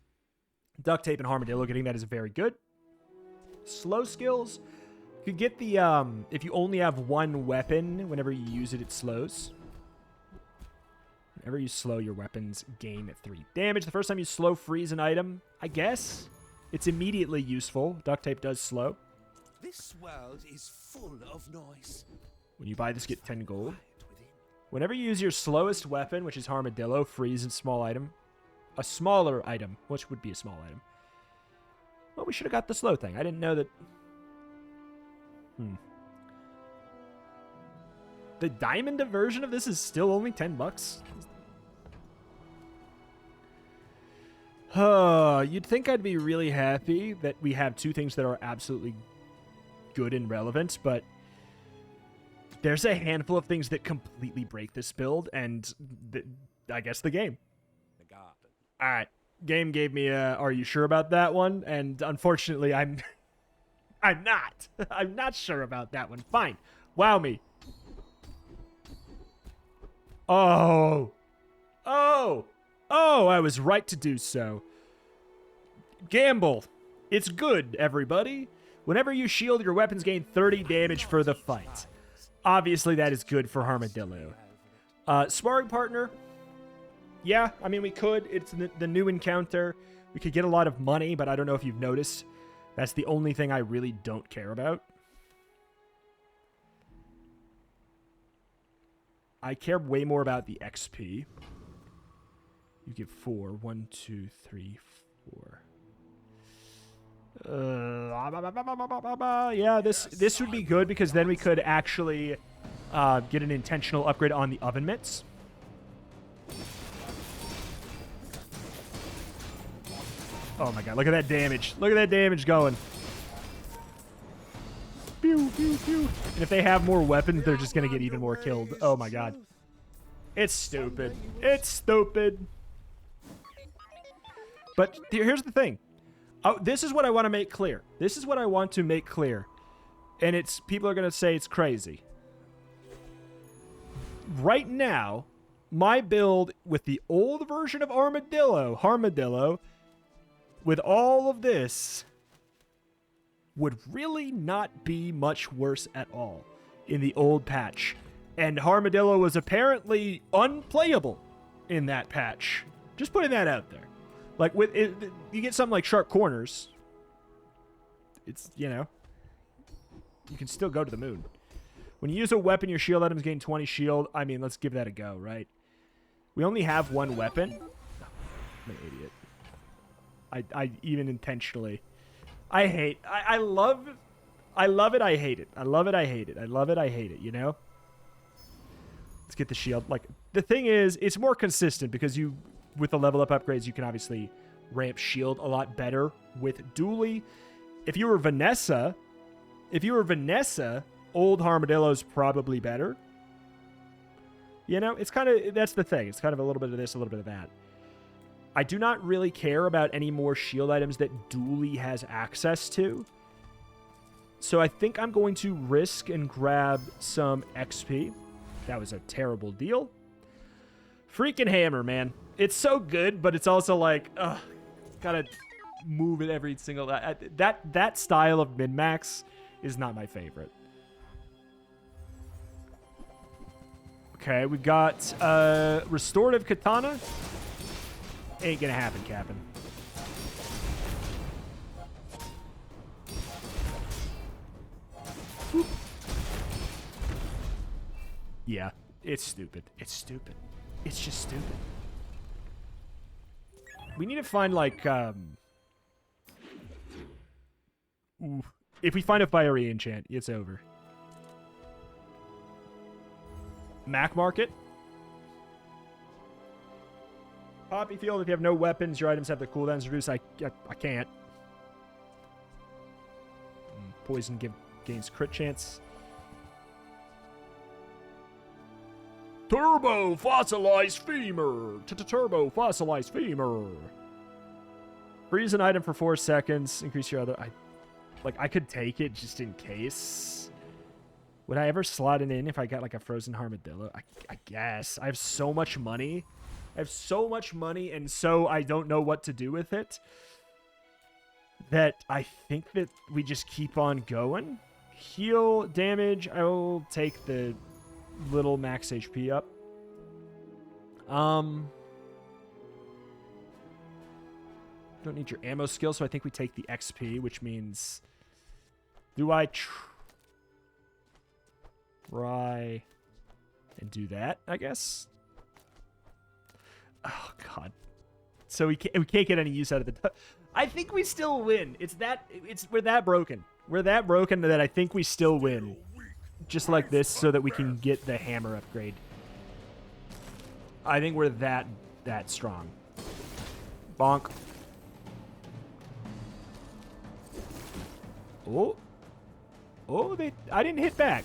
Duct tape and Harmadillo, getting that is very good. Slow skills. You could get the, if you only have one weapon, whenever you use it, it slows. Whenever you slow, your weapons gain 3 damage. The first time you slow freeze an item, I guess, it's immediately useful. Duct tape does slow. This world is full of noise. When you buy this, get 10 gold. Whenever you use your slowest weapon, which is Harmadillo, freeze and small item. A smaller item, which would be a small item. Well, we should have got the slow thing. I didn't know that... The diamond version of this is still only $10. You'd think I'd be really happy that we have 2 things that are absolutely good and relevant, but there's a handful of things that completely break this build, and I guess the game. All right, game gave me a, are you sure about that one? And unfortunately, I'm not. I'm not sure about that one. Fine. Wow me. Oh, I was right to do so. Gamble. It's good, everybody. Whenever you shield, your weapons gain 30 damage for the fight. Obviously, that is good for Harmadillo. Sparring partner. Yeah, I mean, we could. It's the new encounter. We could get a lot of money, but I don't know if you've noticed. That's the only thing I really don't care about. I care way more about the XP. You get 4. 1, 2, 3, 4. Yeah, this would be good because then we could actually get an intentional upgrade on the oven mitts. Oh my god, look at that damage. Look at that damage going. Pew, pew, pew. And if they have more weapons, they're just going to get even more killed. Oh my god. It's stupid. It's stupid. But here's the thing. Oh, this is what I want to make clear. This is what I want to make clear. And it's people are going to say it's crazy. Right now, my build with the old version of Harmadillo, with all of this, would really not be much worse at all in the old patch. And Harmadillo was apparently unplayable in that patch. Just putting that out there. Like, with it, you get something like Sharp Corners. It's, you know, you can still go to the moon. When you use a weapon, your shield items gain 20 shield. I mean, let's give that a go, right? We only have one weapon. Oh, I'm an idiot. I even intentionally. I love it, I hate it. I love it, I hate it. I love it, I hate it, you know? Let's get the shield. Like, the thing is, it's more consistent because you, with the level up upgrades, you can obviously ramp shield a lot better with Dooley. If you were Vanessa, old Harmadillo's probably better. You know, it's kind of, that's the thing. It's kind of a little bit of this, a little bit of that. I do not really care about any more shield items that Dooley has access to. So I think I'm going to risk and grab some XP. That was a terrible deal. Freaking hammer, man. It's so good, but it's also like, ugh, gotta move it every single... That style of min-max is not my favorite. Okay, we've got Restorative Katana. Ain't gonna happen, Captain. Whoop. Yeah, it's stupid. It's stupid. It's just stupid. We need to find, like, ooh. If we find a fiery enchant, it's over. Mac Market. Poppy Field, if you have no weapons, your items have their cooldowns reduced. I can't. Poison gains crit chance. Turbo Fossilized Femur. Turbo Fossilized Femur. Freeze an item for 4 seconds. Increase your other... I could take it just in case. Would I ever slot it in if I got, like, a frozen Harmadillo? I guess. I have so much money. And so I don't know what to do with it. That I think that we just keep on going. Heal damage. I will take the little max HP up. Don't need your ammo skill, so I think we take the XP, which means... Do I try and do that, I guess? Oh, God. So we can't get any use out of the... I think we still win. We're that broken. We're that broken that I think we still win. Just like this, so that we can get the hammer upgrade. I think we're that strong. Bonk. Oh. Oh, I didn't hit back.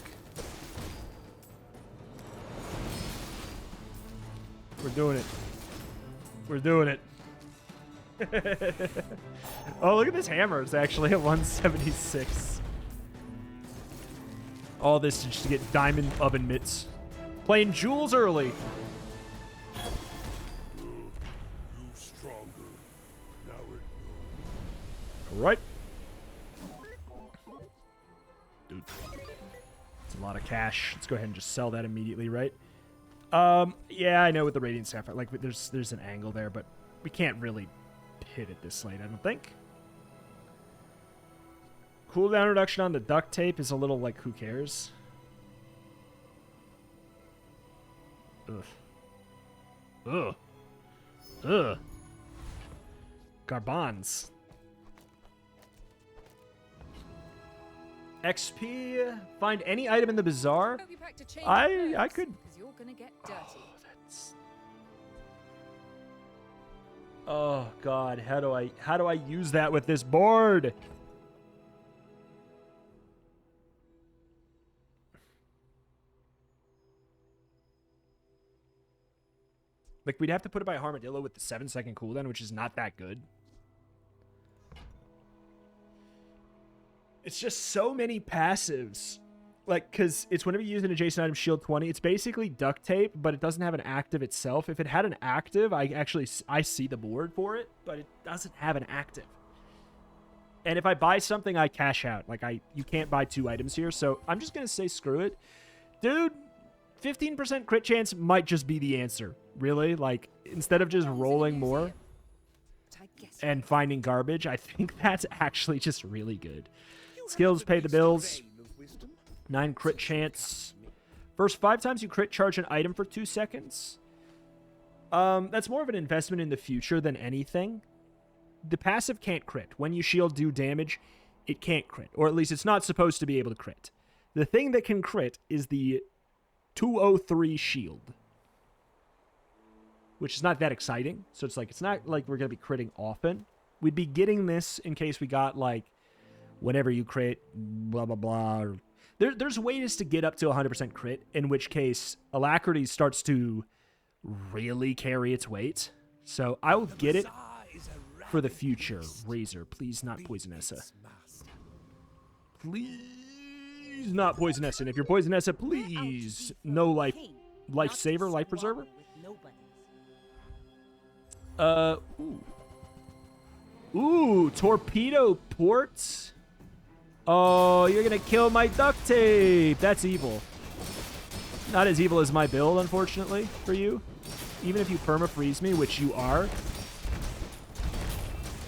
We're doing it. We're doing it. Oh, look at this hammer. It's actually at 176. All this just to get diamond oven mitts. Playing Jules early. You stronger. Now it All right. Dude. It's a lot of cash. Let's go ahead and just sell that immediately, right? Yeah, I know with the Radiant Sapphire. Like, there's an angle there, but we can't really hit it this late, I don't think. Cooldown reduction on the duct tape is a little like, who cares? Ugh. Ugh. Ugh. Garbans. XP. Find any item in the bazaar. I could. You're gonna get dirty. Oh, that's. Oh God, how do I use that with this board? Like, we'd have to put it by Harmadillo with the 7-second cooldown, which is not that good. It's just so many passives. Like, because it's whenever you use an adjacent item, shield 20. It's basically duct tape, but it doesn't have an active itself. If it had an active, I see the board for it, but it doesn't have an active. And if I buy something, I cash out. Like, you can't buy 2 items here, so I'm just going to say screw it. Dude, 15% crit chance might just be the answer. Really? Like, instead of just rolling more and finding garbage, I think that's actually just really good. Skills pay the bills. 9 crit chance. First 5 times you crit, charge an item for 2 seconds. That's more of an investment in the future than anything. The passive can't crit. When you shield do damage, it can't crit. Or at least it's not supposed to be able to crit. The thing that can crit is the 203 shield. Which is not that exciting. So it's not like we're going to be critting often. We'd be getting this in case we got, like, whenever you crit, blah, blah, blah. There's ways to get up to 100% crit, in which case Alacrity starts to really carry its weight. So I will get it for the future. Razor, please not Poisonessa. Please not poisonous. And if you're poisonous, please no life saver, life preserver. Ooh, torpedo ports. Oh, you're gonna kill my duct tape. That's evil. Not as evil as my build, unfortunately, for you. Even if you perma-freeze me, which you are,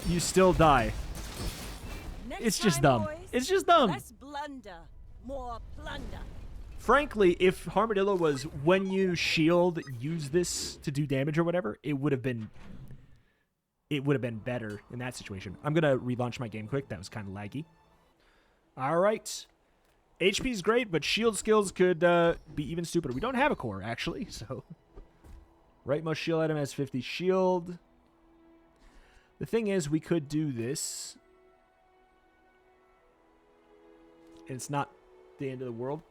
you still die. It's just dumb. It's just dumb. Less blunder, more plunder. Frankly, if Harmadillo was, when you shield, use this to do damage or whatever, it would have been better in that situation. I'm gonna relaunch my game quick. That was kind of laggy. All right. HP's great, but shield skills could be even stupider. We don't have a core, actually, so... Rightmost shield item has 50 shield. The thing is, we could do this. And it's not the end of the world.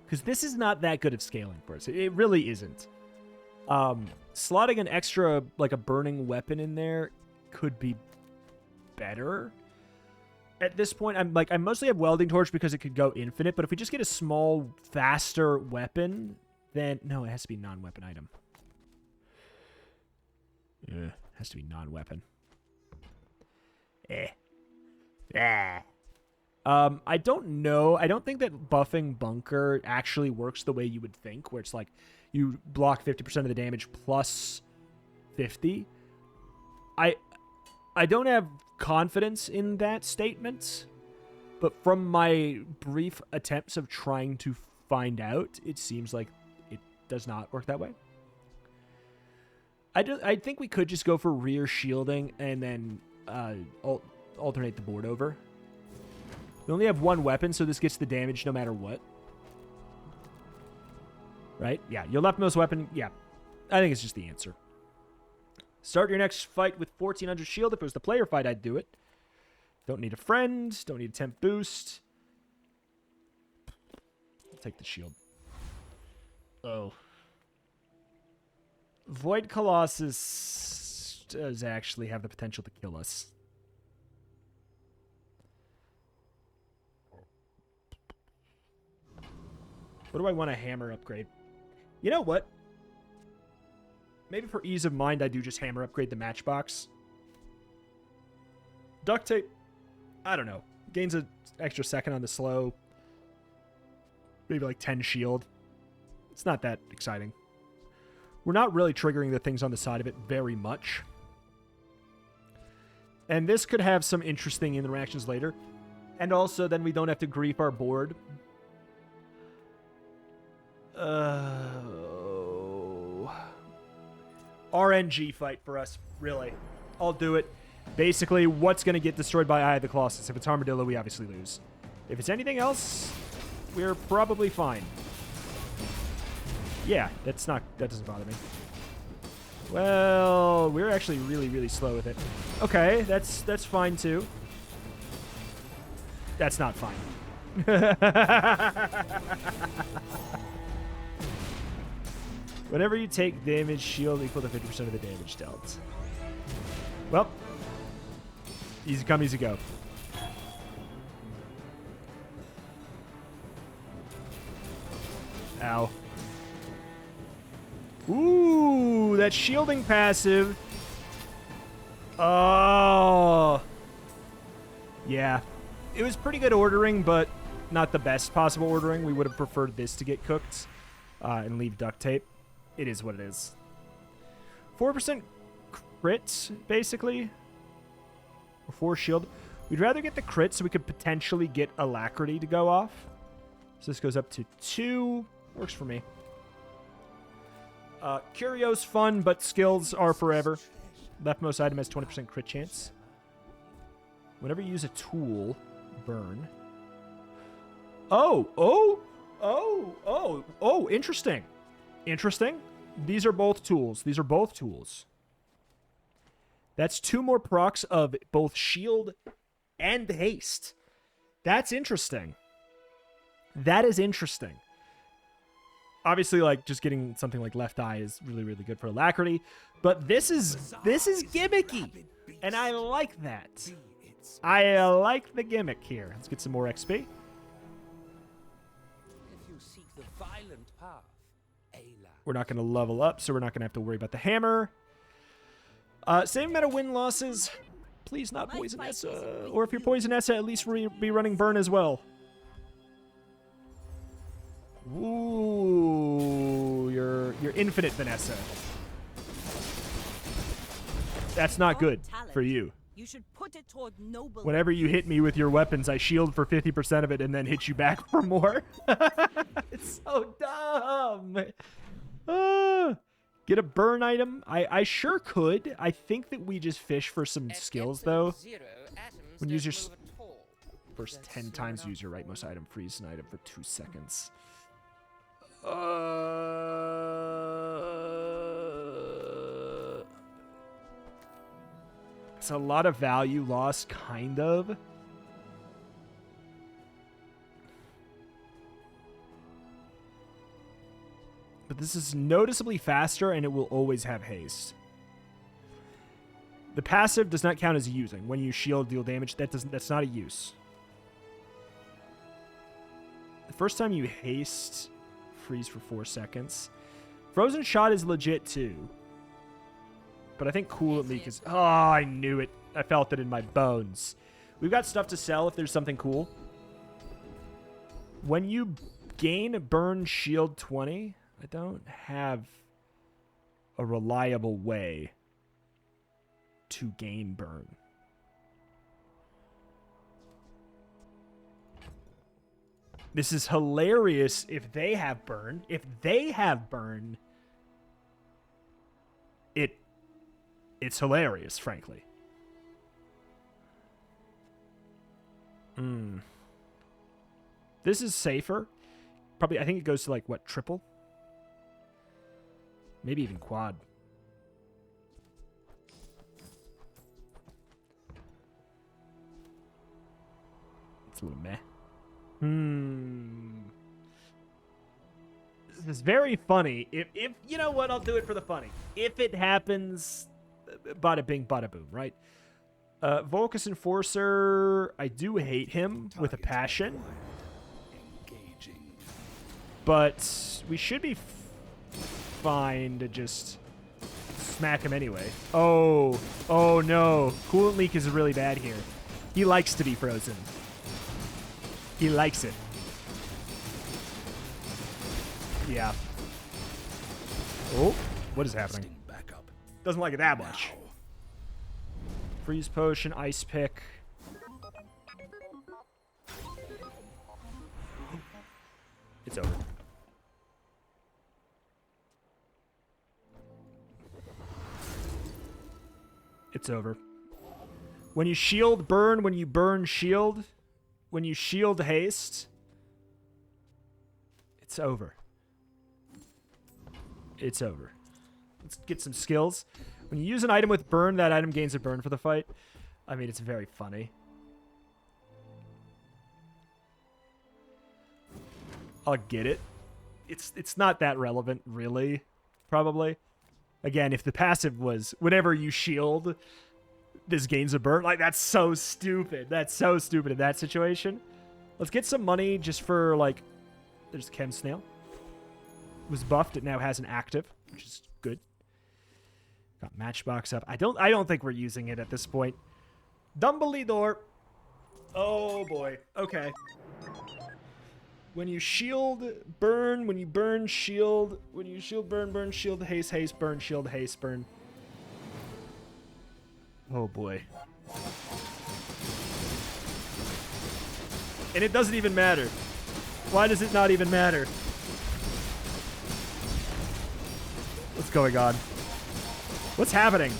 Because this is not that good of scaling for us. It really isn't. Slotting an extra, like a burning weapon in there could be better. At this point, I mostly have welding torch because it could go infinite, but if we just get a small, faster weapon, then no, it has to be non-weapon item. It has to be non-weapon. I don't know. I don't think that buffing bunker actually works the way you would think, where it's like you block 50% of the damage plus 50. I don't have confidence in that statement, but from my brief attempts of trying to find out, it seems like it does not work that way. I think we could just go for rear shielding and then alternate the board over. We only have one weapon, so this gets the damage no matter what. Right? Yeah, your leftmost weapon, yeah. I think it's just the answer. Start your next fight with 1400 shield. If it was the player fight, I'd do it. Don't need a friend. Don't need a temp boost. I'll take the shield. Oh. Void Colossus does actually have the potential to kill us. What do I want a hammer upgrade? You know what? Maybe for ease of mind, I do just hammer upgrade the matchbox. Duct tape. I don't know. Gains an extra second on the slow. Maybe like 10 shield. It's not that exciting. We're not really triggering the things on the side of it very much. And this could have some interesting interactions later. And also, then we don't have to grief our board. RNG fight for us, really. I'll do it. Basically, what's going to get destroyed by Eye of the Colossus? If it's Harmadillo, we obviously lose. If it's anything else, we're probably fine. Yeah, that doesn't bother me. Well, we're actually really, really slow with it. Okay, that's fine too. That's not fine. Whenever you take damage, shield equal to 50% of the damage dealt. Well, easy come, easy go. Ow. Ooh, that shielding passive. Oh. Yeah. It was pretty good ordering, but not the best possible ordering. We would have preferred this to get cooked and leave duct tape. It is what it is. 4% crit, basically. Or 4 shield. We'd rather get the crit so we could potentially get Alacrity to go off. So this goes up to 2. Works for me. Curio's fun, but skills are forever. Leftmost item has 20% crit chance. Whenever you use a tool, burn. Oh, interesting. Interesting. These are both tools. These are both tools. That's 2 more procs of both shield and haste. That's interesting. That is interesting. Obviously, like, just getting something like left eye is really, really good for alacrity. But this is gimmicky. And I like that. I like the gimmick here. Let's get some more XP. If you seek the violent path, Ayla. We're not going to level up, so we're not going to have to worry about the hammer. Same amount of win-losses. Please not Poison Essa. Or if you're Poison Essa, at least be running Burn as well. Ooh, you're infinite Vanessa. That's not good for you. You should put it toward noble. Whenever you hit me with your weapons, I shield for 50% of it and then hit you back for more. It's so dumb. Get a burn item. I sure could. I think that we just fish for some skills, though. When use your first 10 times, use your rightmost item. Freeze an item for 2 seconds. It's a lot of value lost, kind of. But this is noticeably faster, and it will always have haste. The passive does not count as using. When you shield, deal damage. That's not a use. The first time you haste, freeze for 4 seconds. Frozen Shot is legit too. But I think Coolant Leak is... Oh, I knew it. I felt it in my bones. We've got stuff to sell if there's something cool. When you gain Burn Shield 20, I don't have a reliable way to gain Burn. This is hilarious if they have Burn. If they have Burn, it's hilarious, frankly. This is safer. Probably, I think it goes to, like, what, triple? Maybe even quad. It's a little meh. This is very funny. If you know what, I'll do it for the funny. If it happens, bada bing, bada boom, right? Volcus Enforcer, I do hate him with a passion. But we should be fine to just smack him anyway. Oh no. Coolant Leak is really bad here. He likes to be frozen. He likes it. Yeah. Oh, what is happening? Doesn't like it that much. Freeze Potion, Ice Pick. It's over. It's over. When you shield burn, when you burn shield, when you shield haste, it's over. It's over. Let's get some skills. When you use an item with burn, that item gains a burn for the fight. I mean, it's very funny. I'll get it. It's not that relevant, really, probably. Again, if the passive was whenever you shield, this gains a burn. Like, that's so stupid. That's so stupid in that situation. Let's get some money just for, like... There's Chem Snail. It was buffed. It now has an active, which is good. Got Matchbox up. I don't think we're using it at this point. Dumbledore. Oh, boy. Okay. When you shield, burn. When you burn, shield. When you shield, burn, burn, shield, haste, haste, burn, shield, haste, burn. Oh, boy. And it doesn't even matter. Why does it not even matter? What's going on? What's happening?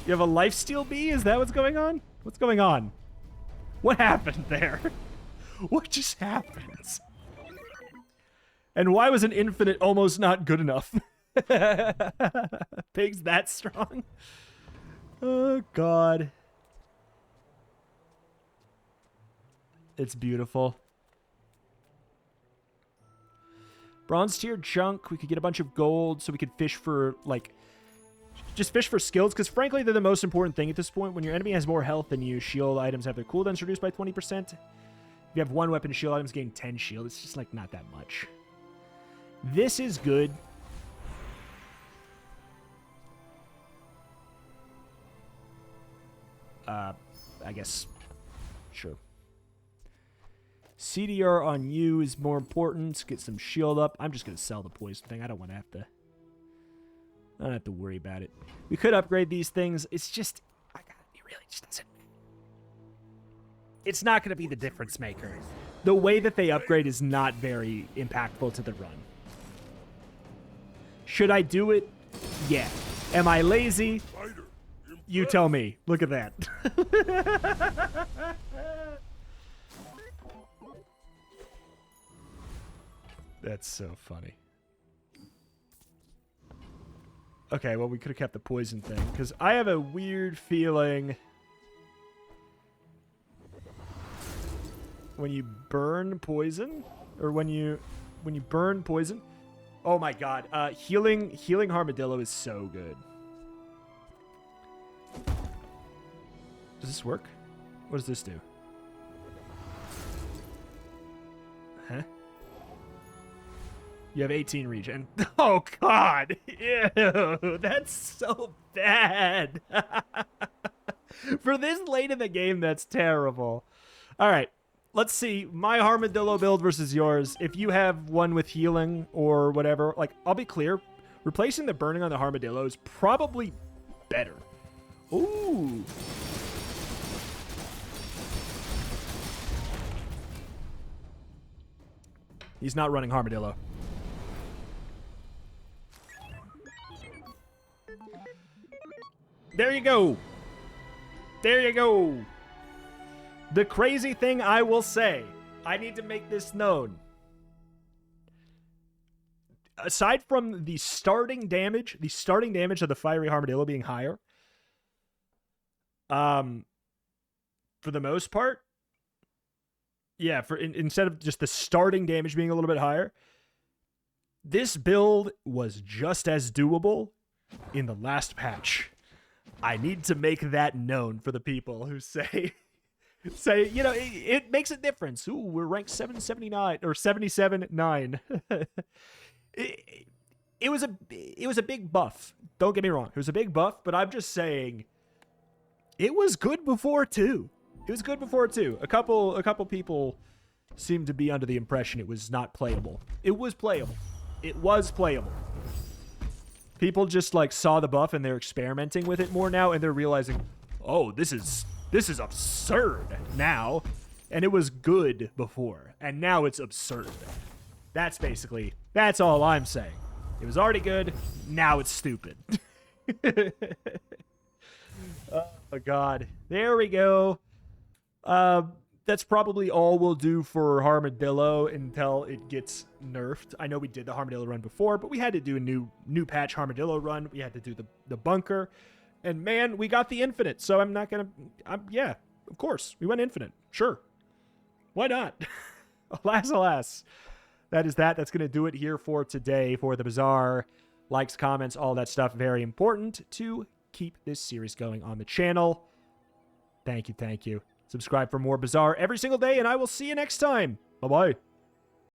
You have a lifesteal bee? Is that what's going on? What's going on? What happened there? What just happened? And why was an infinite almost not good enough? Pig's that strong? Oh, God. It's beautiful. Bronze tier junk. We could get a bunch of gold so we could fish for, like, just fish for skills, because frankly, they're the most important thing at this point. When your enemy has more health than you, shield items have their cooldowns reduced by 20%. If you have one weapon, shield items gain 10 shield. It's just, like, not that much. This is good. I guess. Sure. CDR on you is more important. Get some shield up. I'm just going to sell the poison thing. I don't want to have to... I don't have to worry about it. We could upgrade these things. It's just... It really just doesn't... It's not going to be the difference maker. The way that they upgrade is not very impactful to the run. Should I do it? Yeah. Am I lazy? You tell me. Look at that. That's so funny. Okay, well, we could have kept the poison thing, because I have a weird feeling when you burn poison, or when you burn poison. Oh my god, healing Harmadillo is so good. Does this work? What does this do? Huh? You have 18 regen. Oh, God. Ew, that's so bad. For this late in the game, that's terrible. All right. Let's see. My Harmadillo build versus yours. If you have one with healing or whatever, like, I'll be clear. Replacing the burning on the Harmadillo is probably better. Ooh. He's not running Harmadillo. There you go. There you go. The crazy thing I will say, I need to make this known. Aside from the starting damage of the fiery Harmadillo being higher, for the most part, yeah, instead of just the starting damage being a little bit higher, this build was just as doable in the last patch. I need to make that known for the people who say, you know, it makes a difference. Ooh, we're ranked 779 or 77-9. It was a big buff. Don't get me wrong. It was a big buff, but I'm just saying it was good before too. It was good before too. A couple people seemed to be under the impression it was not playable. It was playable. It was playable. People just like saw the buff and they're experimenting with it more now, and they're realizing, oh, this is absurd now, and it was good before, and now it's absurd. That's all I'm saying. It was already good. Now it's stupid. Oh God. There we go. That's probably all we'll do for Harmadillo until it gets nerfed. I know we did the Harmadillo run before, but we had to do a new patch Harmadillo run. We had to do the bunker. And man, we got the infinite, so I'm not gonna... yeah, of course. We went infinite. Sure. Why not? Alas. That is that. That's gonna do it here for today for the Bazaar. Likes, comments, all that stuff. Very important to keep this series going on the channel. Thank you. Subscribe for more Bazaar every single day, and I will see you next time. Bye-bye.